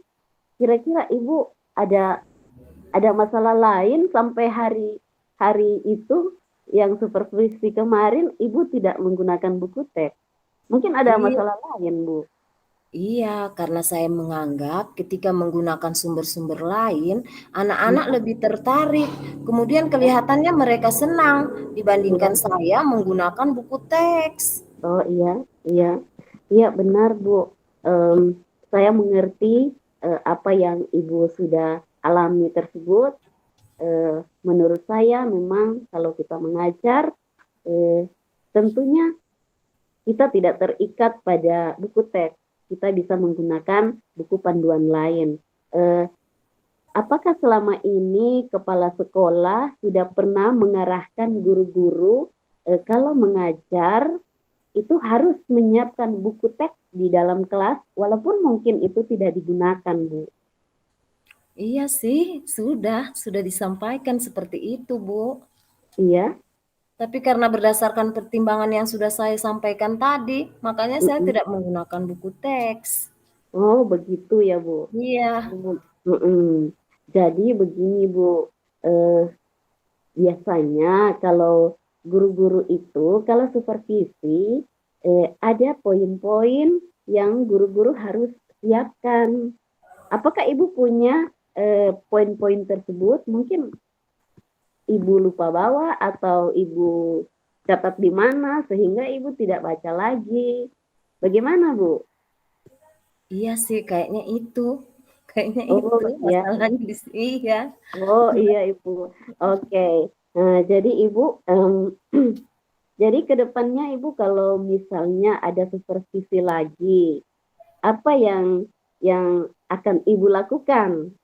Speaker 2: kira-kira Ibu ada masalah lain sampai hari itu yang supervisi kemarin Ibu tidak menggunakan buku teks? Mungkin ada
Speaker 4: Iya,
Speaker 2: masalah lain, Bu.
Speaker 4: iya, karena saya menganggap ketika menggunakan sumber-sumber lain, anak-anak
Speaker 2: Iya,
Speaker 4: lebih tertarik. Kemudian kelihatannya mereka senang dibandingkan
Speaker 2: iya.
Speaker 4: saya menggunakan buku teks.
Speaker 2: Oh iya, iya, iya benar Bu. Em, saya mengerti apa yang Ibu sudah alami tersebut. Menurut saya memang kalau kita mengajar, eh, tentunya kita tidak terikat pada buku teks. Kita bisa menggunakan buku panduan lain. Eh, Apakah selama ini kepala sekolah sudah pernah mengarahkan guru-guru kalau mengajar itu harus menyiapkan buku teks di dalam kelas, walaupun mungkin itu tidak digunakan, Bu?
Speaker 4: Iya sih, sudah disampaikan seperti itu, Bu.
Speaker 2: Iya.
Speaker 4: Tapi karena berdasarkan pertimbangan yang sudah saya sampaikan tadi, makanya saya
Speaker 2: Mm-mm.
Speaker 4: tidak menggunakan buku teks.
Speaker 2: Oh, begitu ya, Bu.
Speaker 4: Iya,
Speaker 2: Mm-mm. Jadi begini, Bu. Eh, Biasanya kalau guru-guru itu, kalau supervisi, ada poin-poin yang guru-guru harus siapkan. Apakah Ibu punya poin-poin tersebut? Mungkin Ibu lupa bawa atau Ibu catat di mana sehingga Ibu tidak baca lagi. Bagaimana, Bu?
Speaker 4: iya sih kayaknya itu. Kayaknya
Speaker 2: Oh,
Speaker 4: itu
Speaker 2: iya.
Speaker 4: masalahnya di sini ya.
Speaker 2: Oh, iya, Ibu. Oke. Nah, jadi Ibu, jadi ke depannya Ibu kalau misalnya ada supervisi lagi, apa yang akan Ibu lakukan?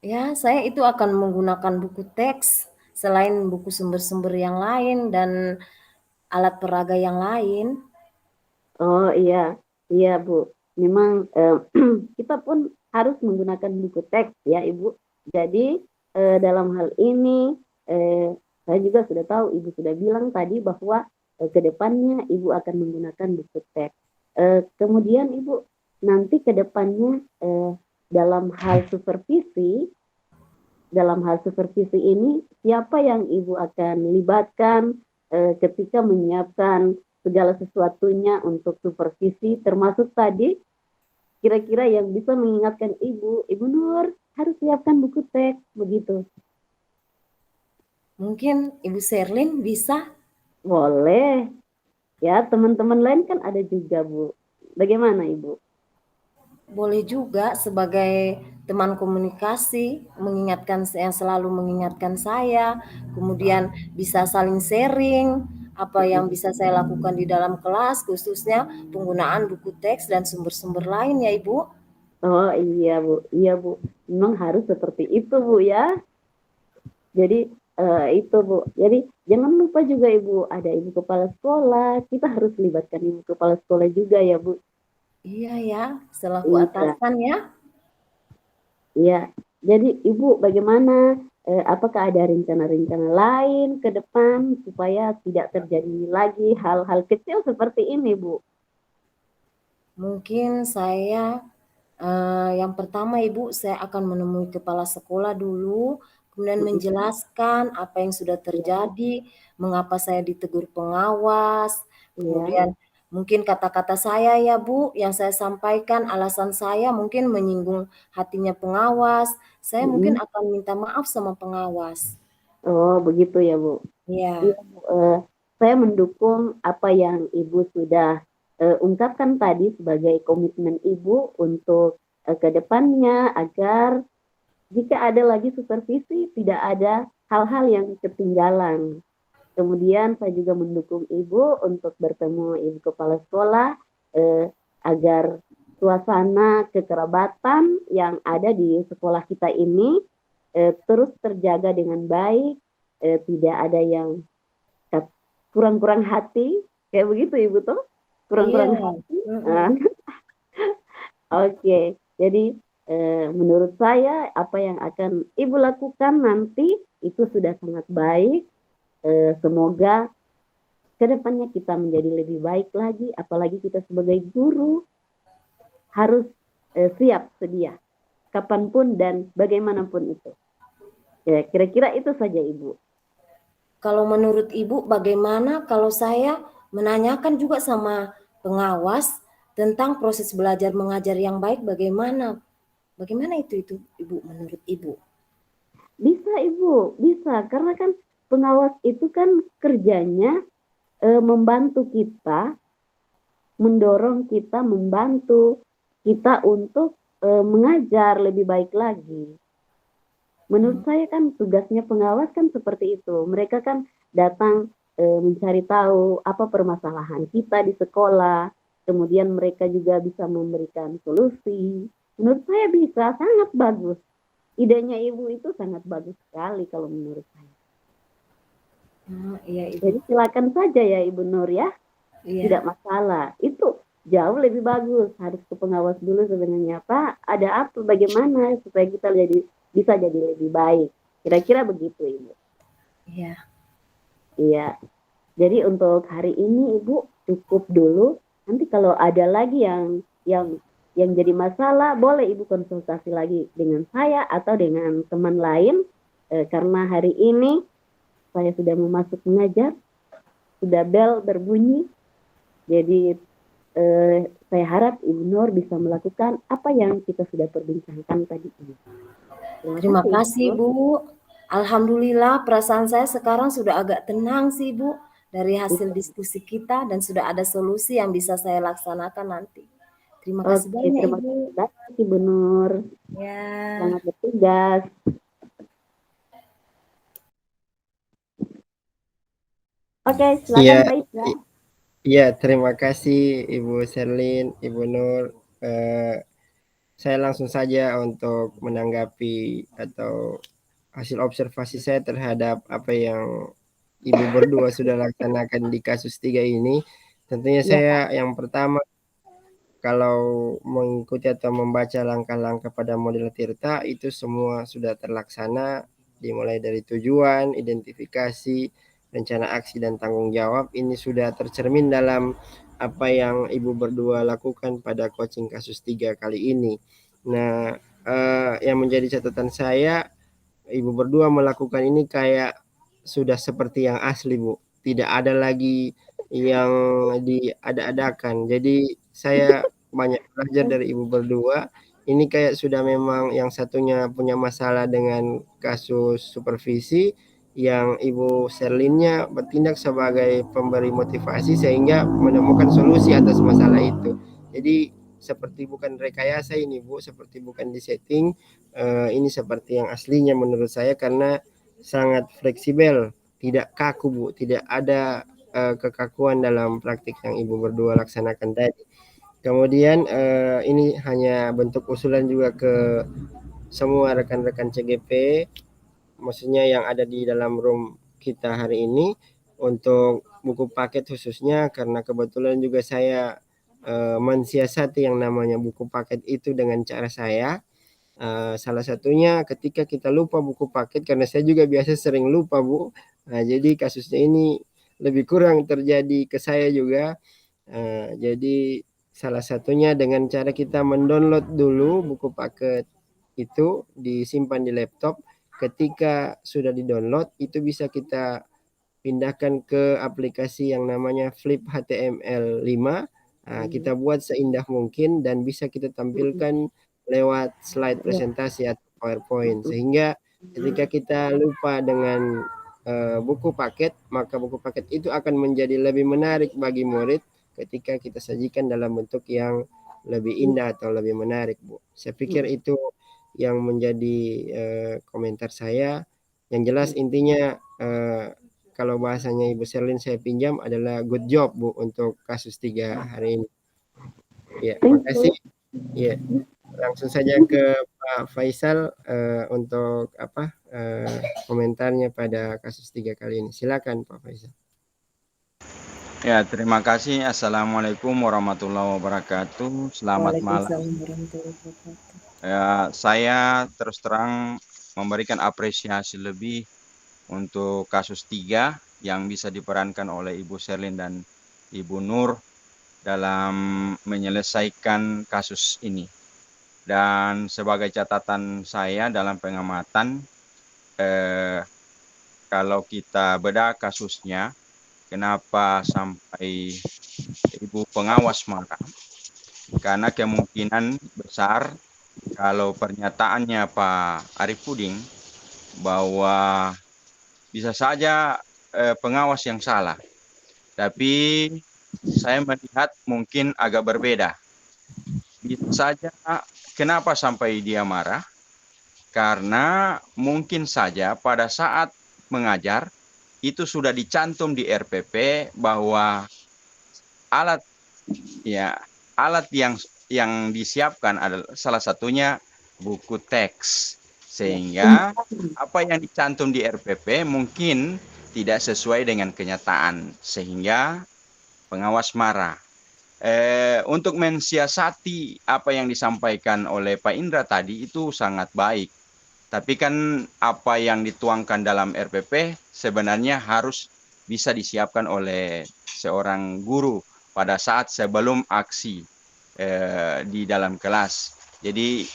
Speaker 4: Ya, saya itu akan menggunakan buku teks selain buku sumber-sumber yang lain dan alat peraga yang lain.
Speaker 2: Oh iya, iya Bu. Memang kita pun harus menggunakan buku teks ya Ibu. Jadi dalam hal ini saya juga sudah tahu Ibu sudah bilang tadi bahwa ke depannya Ibu akan menggunakan buku teks. Kemudian Ibu nanti ke depannya dalam hal supervisi, ini siapa yang Ibu akan libatkan ketika menyiapkan segala sesuatunya untuk supervisi, termasuk tadi kira-kira yang bisa mengingatkan Ibu Nur harus siapkan buku teks begitu.
Speaker 4: Mungkin Ibu Sherlyn bisa.
Speaker 2: Boleh. Ya, teman-teman lain kan ada juga, Bu. Bagaimana, Ibu?
Speaker 4: Boleh juga sebagai teman komunikasi mengingatkan, yang selalu mengingatkan saya, kemudian bisa saling sharing apa yang bisa saya lakukan di dalam kelas, khususnya penggunaan buku teks dan sumber-sumber lain ya Ibu.
Speaker 2: Oh iya, Bu. Iya, Bu. Memang harus seperti itu, Bu ya. Jadi itu, Bu. Jadi jangan lupa juga Ibu, ada Ibu kepala sekolah. Kita harus libatkan Ibu kepala sekolah juga ya, Bu.
Speaker 4: Iya ya, selaku
Speaker 2: Iya.
Speaker 4: atasan ya.
Speaker 2: Iya, jadi Ibu bagaimana? Apakah ada rencana-rencana lain ke depan supaya tidak terjadi lagi hal-hal kecil seperti ini, Bu?
Speaker 4: Mungkin saya yang pertama Ibu, saya akan menemui kepala sekolah dulu, kemudian menjelaskan apa yang sudah
Speaker 2: Iya,
Speaker 4: terjadi, mengapa saya ditegur pengawas,
Speaker 2: iya,
Speaker 4: kemudian mungkin kata-kata saya ya Bu, yang saya sampaikan alasan saya mungkin menyinggung hatinya pengawas, saya mungkin
Speaker 2: mm-mm.
Speaker 4: akan minta maaf sama pengawas.
Speaker 2: Oh begitu ya, Bu.
Speaker 4: Iya,
Speaker 2: Iya, Bu. Saya mendukung apa yang Ibu sudah ungkapkan tadi sebagai komitmen Ibu untuk ke depannya agar jika ada lagi supervisi tidak ada hal-hal yang ketinggalan. Kemudian saya juga mendukung Ibu untuk bertemu Ibu Kepala Sekolah agar suasana kekerabatan yang ada di sekolah kita ini terus terjaga dengan baik, tidak ada yang kurang-kurang hati, kayak begitu Ibu tuh,
Speaker 4: iya,
Speaker 2: kurang-kurang hati. Nah, oke, jadi menurut saya apa yang akan Ibu lakukan nanti itu sudah sangat baik. Semoga kedepannya kita menjadi lebih baik lagi, apalagi kita sebagai guru harus siap sedia kapanpun dan bagaimanapun itu. Ya, kira-kira itu saja Ibu.
Speaker 4: Kalau menurut Ibu bagaimana kalau saya menanyakan juga sama pengawas tentang proses belajar mengajar yang baik bagaimana? Bagaimana itu Ibu menurut Ibu?
Speaker 2: Bisa Ibu, bisa. Karena kan pengawas itu kan kerjanya membantu kita, mendorong kita, membantu kita untuk mengajar lebih baik lagi. Menurut saya kan tugasnya pengawas kan seperti itu. Mereka kan datang mencari tahu apa permasalahan kita di sekolah, kemudian mereka juga bisa memberikan solusi. Menurut saya bisa, sangat bagus. Idenya Ibu itu sangat bagus sekali kalau menurut saya.
Speaker 4: Iya Ibu.
Speaker 2: Jadi silakan saja ya Ibu Nur ya,
Speaker 4: Iya.
Speaker 2: tidak masalah. Itu jauh lebih bagus. Harus ke pengawas dulu sebenarnya, Pak. Ada apa, bagaimana supaya kita bisa jadi lebih baik. Kira-kira begitu Ibu.
Speaker 4: Iya.
Speaker 2: Iya. Jadi untuk hari ini Ibu cukup dulu. Nanti kalau ada lagi yang jadi masalah, boleh Ibu konsultasi lagi dengan saya atau dengan teman lain. Karena hari ini saya sudah mau masuk mengajar, sudah bel berbunyi. Jadi saya harap Ibu Nur bisa melakukan apa yang kita sudah perbincangkan tadi ini.
Speaker 4: Terima kasih Bu. Alhamdulillah perasaan saya sekarang sudah agak tenang sih Bu dari hasil diskusi kita dan sudah ada solusi yang bisa saya laksanakan nanti. Terima kasih banyak
Speaker 2: terima
Speaker 4: Ibu.
Speaker 2: kasih banyak Ibu Nur.
Speaker 4: Ya.
Speaker 2: Selamat bertugas. Oke, silakan
Speaker 1: Iya,
Speaker 2: Pak Isra.
Speaker 1: iya, terima kasih Ibu Sherlyn, Ibu Nur. Saya langsung saja untuk menanggapi atau hasil observasi saya terhadap apa yang Ibu berdua sudah laksanakan di kasus 3 ini. Tentunya
Speaker 2: Iya,
Speaker 1: saya yang pertama, kalau mengikuti atau membaca langkah-langkah pada model Tirta, itu semua sudah terlaksana, dimulai dari tujuan, identifikasi, rencana aksi, dan tanggung jawab. Ini sudah tercermin dalam apa yang Ibu berdua lakukan pada coaching kasus 3 kali ini. Nah, yang menjadi catatan saya, Ibu berdua melakukan ini kayak sudah seperti yang asli, Bu. Tidak ada lagi yang diada-adakan. Jadi saya banyak belajar dari Ibu berdua. Ini kayak sudah memang yang satunya punya masalah dengan kasus supervisi, yang Ibu Sherlynnya bertindak sebagai pemberi motivasi sehingga menemukan solusi atas masalah itu. Jadi seperti bukan rekayasa ini Bu, seperti bukan disetting. Ini seperti yang aslinya menurut saya karena sangat fleksibel, tidak kaku Bu, tidak ada kekakuan dalam praktik yang Ibu berdua laksanakan tadi. Kemudian ini hanya bentuk usulan juga ke semua rekan-rekan CGP, maksudnya yang ada di dalam room kita hari ini, untuk buku paket khususnya, karena kebetulan juga saya mensiasati yang namanya buku paket itu dengan cara saya. Salah satunya ketika kita lupa buku paket, karena saya juga biasa sering lupa Bu. Nah, jadi kasusnya ini lebih kurang terjadi ke saya juga. Jadi salah satunya dengan cara kita mendownload dulu buku paket itu, disimpan di laptop. Ketika sudah di-download, itu bisa kita pindahkan ke aplikasi yang namanya Flip HTML5. Kita buat seindah mungkin dan bisa kita tampilkan lewat slide presentasi atau PowerPoint, sehingga ketika kita lupa dengan buku paket, maka buku paket itu akan menjadi lebih menarik bagi murid ketika kita sajikan dalam bentuk yang lebih indah atau lebih menarik Bu. Saya pikir itu yang menjadi komentar saya. Yang jelas intinya kalau bahasanya Ibu Sherlyn saya pinjam adalah good job Bu untuk kasus 3 hari ini. Ya, makasih. Ya, langsung saja ke Pak Faisal untuk komentarnya pada kasus 3 kali ini. Silakan Pak Faisal.
Speaker 3: Ya, terima kasih. Assalamualaikum warahmatullahi wabarakatuh. Selamat malam.
Speaker 4: Waalaikumsalam warahmatullahi wabarakatuh.
Speaker 3: Saya terus terang memberikan apresiasi lebih untuk kasus 3 yang bisa diperankan oleh Ibu Sherlyn dan Ibu Nur dalam menyelesaikan kasus ini. Dan sebagai catatan saya dalam pengamatan, kalau kita bedah kasusnya, kenapa sampai Ibu pengawas marah? Karena kemungkinan besar kalau pernyataannya Pak Arifudin bahwa bisa saja pengawas yang salah. Tapi saya melihat mungkin agak berbeda. Bisa saja kenapa sampai dia marah? Karena mungkin saja pada saat mengajar itu sudah dicantum di RPP bahwa alat yang disiapkan adalah salah satunya buku teks, sehingga apa yang dicantum di RPP mungkin tidak sesuai dengan kenyataan sehingga pengawas marah. Untuk mensiasati apa yang disampaikan oleh Pak Indra tadi itu sangat baik. Tapi kan apa yang dituangkan dalam RPP sebenarnya harus bisa disiapkan oleh seorang guru pada saat sebelum aksi di dalam kelas. Jadi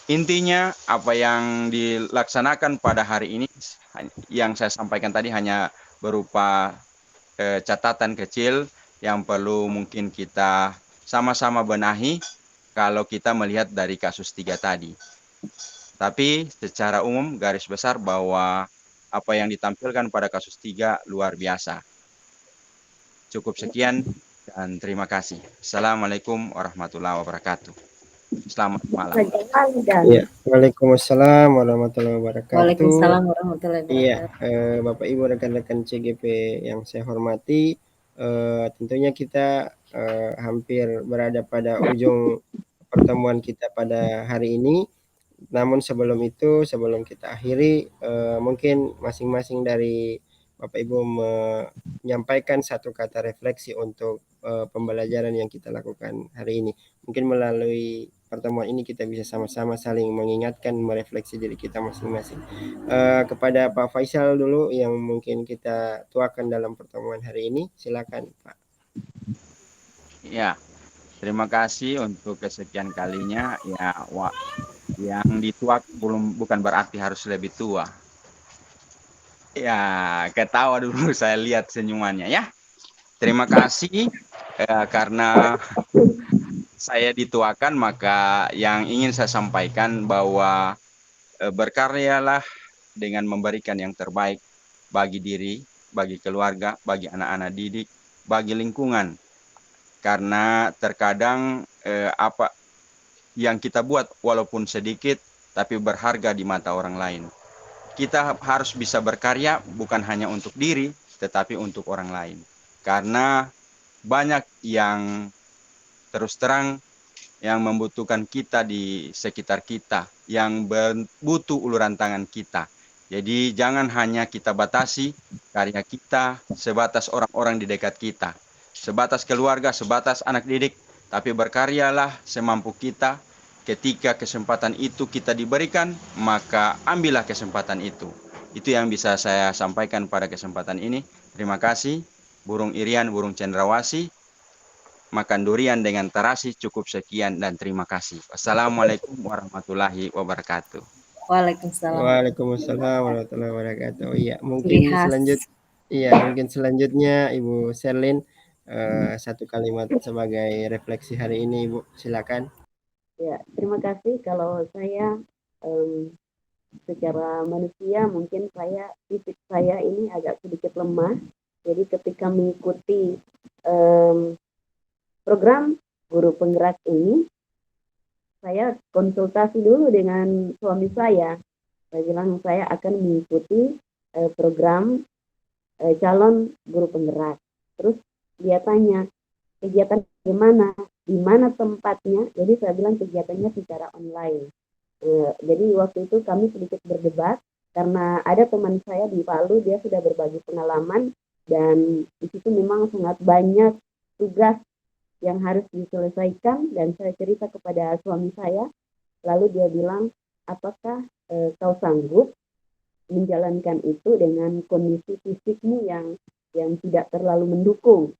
Speaker 3: intinya apa yang dilaksanakan pada hari ini yang saya sampaikan tadi hanya berupa catatan kecil yang perlu mungkin kita sama-sama benahi kalau kita melihat dari kasus 3 tadi. Tapi secara umum garis besar bahwa apa yang ditampilkan pada kasus 3 luar biasa. Cukup sekian dan terima kasih. Assalamualaikum warahmatullahi wabarakatuh. Selamat malam.
Speaker 1: Ya, Waalaikumsalam warahmatullahi wabarakatuh.
Speaker 4: Waalaikumsalam warahmatullahi
Speaker 1: Iya,
Speaker 4: wabarakatuh.
Speaker 1: Bapak Ibu rekan-rekan CGP yang saya hormati, tentunya kita hampir berada pada ujung pertemuan kita pada hari ini. Namun sebelum itu, sebelum kita akhiri, mungkin masing-masing dari Bapak Ibu menyampaikan satu kata refleksi untuk pembelajaran yang kita lakukan hari ini. Mungkin melalui pertemuan ini kita bisa sama-sama saling mengingatkan, merefleksi diri kita masing-masing. Kepada Pak Faisal dulu yang mungkin kita tuakan dalam pertemuan hari ini, silakan Pak.
Speaker 3: Ya, terima kasih untuk kesekian kalinya. Ya, yang dituak bukan berarti harus lebih tua. Ya, ketawa dulu saya lihat senyumannya ya. Terima kasih karena saya dituakan, maka yang ingin saya sampaikan bahwa berkaryalah dengan memberikan yang terbaik bagi diri, bagi keluarga, bagi anak-anak didik, bagi lingkungan. Karena terkadang apa yang kita buat walaupun sedikit tapi berharga di mata orang lain. Kita harus bisa berkarya bukan hanya untuk diri tetapi untuk orang lain. Karena banyak yang terus terang yang membutuhkan kita di sekitar kita, yang butuh uluran tangan kita. Jadi jangan hanya kita batasi karya kita sebatas orang-orang di dekat kita, sebatas keluarga, sebatas anak didik, tapi berkaryalah semampu kita. Ketika kesempatan itu kita diberikan, maka ambillah kesempatan itu. Itu yang bisa saya sampaikan pada kesempatan ini. Terima kasih. Burung Irian, burung cendrawasih, makan durian dengan terasi. Cukup sekian dan terima kasih. Wassalamualaikum warahmatullahi wabarakatuh.
Speaker 4: Waalaikumsalam.
Speaker 1: Waalaikumsalam warahmatullahi wabarakatuh. Iya, mungkin selanjutnya Ibu Sherlyn satu kalimat sebagai refleksi hari ini, Ibu. Silakan.
Speaker 2: Ya, terima kasih. Kalau saya secara manusia mungkin fisik saya ini agak sedikit lemah. Jadi ketika mengikuti program guru penggerak ini, saya konsultasi dulu dengan suami saya. Saya bilang saya akan mengikuti program calon guru penggerak. Terus dia tanya, kegiatan di mana tempatnya? Jadi saya bilang kegiatannya secara online. Jadi waktu itu kami sedikit berdebat karena ada teman saya di Palu, dia sudah berbagi pengalaman dan di situ memang sangat banyak tugas yang harus diselesaikan dan saya cerita kepada suami saya Lalu dia bilang, apakah kau sanggup menjalankan itu dengan kondisi fisikmu yang tidak terlalu mendukung?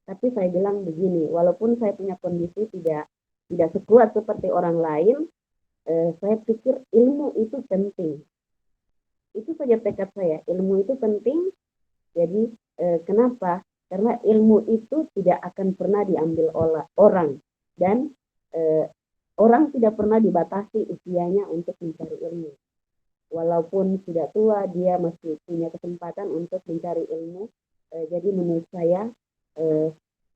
Speaker 2: Tapi saya bilang begini, walaupun saya punya kondisi tidak sekuat seperti orang lain, saya pikir ilmu itu penting. Itu saja tekad saya, ilmu itu penting. Jadi kenapa? Karena ilmu itu tidak akan pernah diambil oleh orang, dan orang tidak pernah dibatasi usianya untuk mencari ilmu. Walaupun sudah tua, dia masih punya kesempatan untuk mencari ilmu. Jadi menurut saya,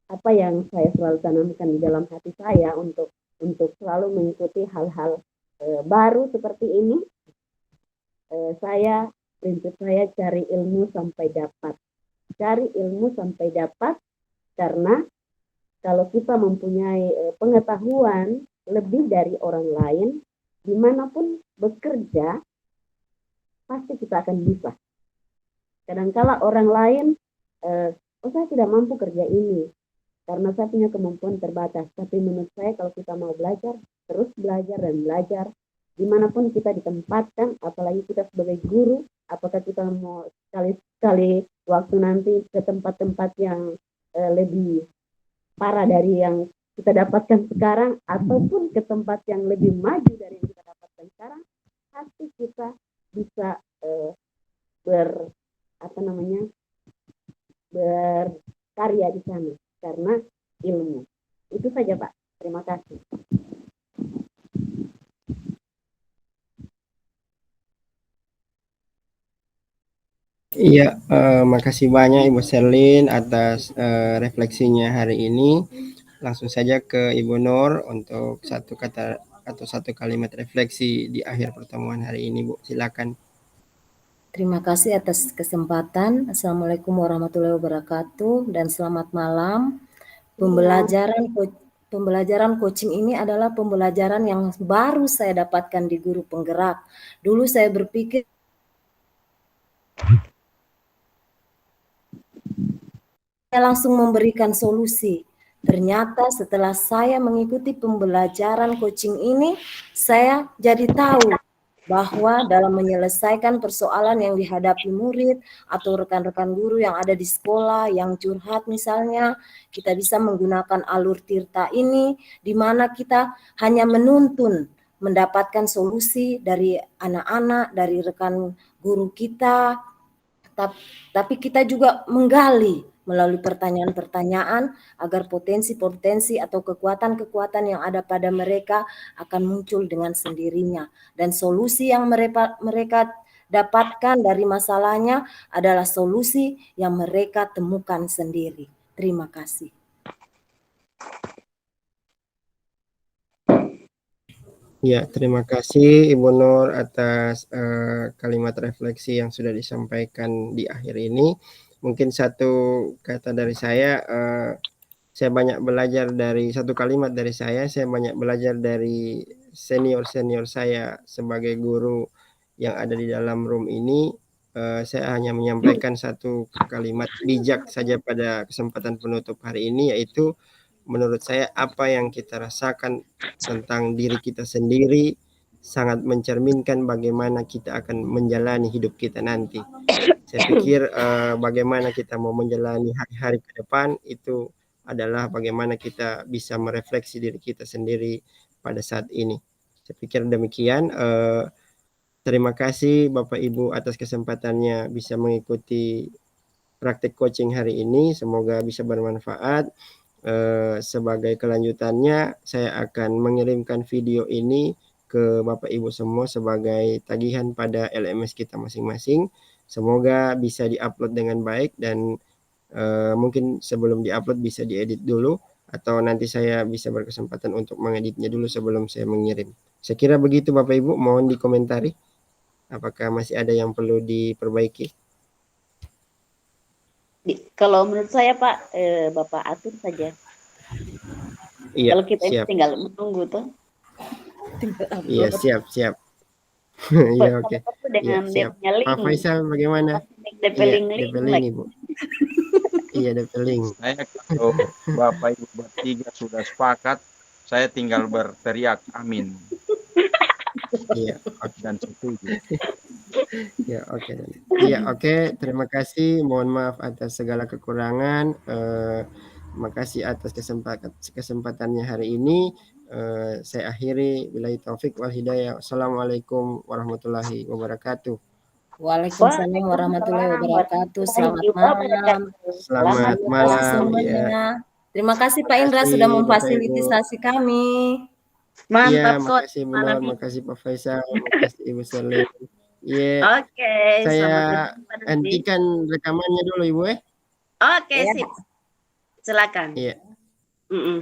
Speaker 2: apa yang saya selalu tanamkan di dalam hati saya untuk selalu mengikuti hal-hal baru seperti ini, prinsip saya cari ilmu sampai dapat. Cari ilmu sampai dapat, karena kalau kita mempunyai pengetahuan lebih dari orang lain, dimanapun bekerja, pasti kita akan bisa. Kadangkala orang lain, saya tidak mampu kerja ini, karena saya punya kemampuan terbatas. Tapi menurut saya kalau kita mau belajar, terus belajar dan belajar, dimanapun kita ditempatkan, apalagi kita sebagai guru, apakah kita mau sekali-sekali waktu nanti ke tempat-tempat yang lebih parah dari yang kita dapatkan sekarang, ataupun ke tempat yang lebih maju dari yang kita dapatkan sekarang, pasti kita bisa berkarya di sana karena ilmu. Itu saja, Pak. Terima kasih.
Speaker 1: Iya, makasih banyak Ibu Sherlyn atas refleksinya hari ini. Langsung saja ke Ibu Nur untuk satu kata atau satu kalimat refleksi di akhir pertemuan hari ini, Bu. Silakan.
Speaker 4: Terima kasih atas kesempatan. Assalamualaikum warahmatullahi wabarakatuh dan selamat malam. Pembelajaran coaching ini adalah pembelajaran yang baru saya dapatkan di Guru Penggerak. Dulu saya berpikir saya langsung memberikan solusi. Ternyata setelah saya mengikuti pembelajaran coaching ini, saya jadi tahu bahwa dalam menyelesaikan persoalan yang dihadapi murid atau rekan-rekan guru yang ada di sekolah yang curhat misalnya, kita bisa menggunakan alur tirta ini, di mana kita hanya menuntun mendapatkan solusi dari anak-anak, dari rekan guru kita, tapi kita juga menggali melalui pertanyaan-pertanyaan agar potensi-potensi atau kekuatan-kekuatan yang ada pada mereka akan muncul dengan sendirinya. Dan solusi yang mereka dapatkan dari masalahnya adalah solusi yang mereka temukan sendiri. Terima kasih.
Speaker 1: Ya, terima kasih Ibu Nur atas kalimat refleksi yang sudah disampaikan di akhir ini. Mungkin satu kata dari saya banyak belajar dari satu kalimat dari saya banyak belajar dari senior-senior saya sebagai guru yang ada di dalam room ini. Saya hanya menyampaikan satu kalimat bijak saja pada kesempatan penutup hari ini, yaitu menurut saya apa yang kita rasakan tentang diri kita sendiri sangat mencerminkan bagaimana kita akan menjalani hidup kita nanti. Saya pikir bagaimana kita mau menjalani hari-hari ke depan itu adalah bagaimana kita bisa merefleksi diri kita sendiri pada saat ini. Saya pikir demikian. Terima kasih Bapak Ibu atas kesempatannya bisa mengikuti praktik coaching hari ini. Semoga bisa bermanfaat. Sebagai kelanjutannya, saya akan mengirimkan video ini ke Bapak Ibu semua sebagai tagihan pada LMS kita masing-masing. Semoga bisa diupload dengan baik dan mungkin sebelum diupload bisa diedit dulu, atau nanti saya bisa berkesempatan untuk mengeditnya dulu sebelum saya mengirim. Saya kira begitu Bapak Ibu, mohon dikomentari apakah masih ada yang perlu diperbaiki.
Speaker 2: Kalau menurut saya Pak, Bapak atur saja.
Speaker 1: Iya,
Speaker 2: kalau kita
Speaker 1: siap.
Speaker 2: tinggal menunggu tuh.
Speaker 1: Iya, siap. Iya, oke.
Speaker 2: Dengan
Speaker 1: siap.
Speaker 2: link.
Speaker 1: Pak Faisal bagaimana?
Speaker 2: DP
Speaker 1: link
Speaker 2: link.
Speaker 1: Ibu. Iya, DP link.
Speaker 3: Saya kalau Bapak Ibu bertiga sudah sepakat, saya tinggal berteriak amin.
Speaker 1: Iya,
Speaker 3: dan setuju.
Speaker 1: ya oke. Iya, oke. Terima kasih. Mohon maaf atas segala kekurangan. Makasih atas kesempatannya hari ini. Saya akhiri. Billahi taufik wal hidayah. Assalamualaikum warahmatullahi wabarakatuh.
Speaker 4: Waalaikumsalam warahmatullahi wabarakatuh. Selamat malam.
Speaker 1: Selamat
Speaker 4: Terima kasih
Speaker 1: malam. Ya.
Speaker 4: semuanya. Terima kasih Pak Indra
Speaker 1: Makasih,
Speaker 4: sudah
Speaker 1: Bapak, Ibu.
Speaker 4: memfasilitasi kami.
Speaker 1: Iya,
Speaker 2: Mantap kok
Speaker 1: makasih Bu
Speaker 2: malam
Speaker 1: Nur,
Speaker 2: ini.
Speaker 1: makasih Pak Faisal, makasih Ibu Selin. Iya,
Speaker 2: Oke,
Speaker 1: saya
Speaker 2: selamat berjumpa nanti.
Speaker 1: hentikan rekamannya dulu Ibu.
Speaker 2: Oke,
Speaker 4: Ya.
Speaker 2: sip. Silakan.
Speaker 1: Iya.
Speaker 2: Mm-mm.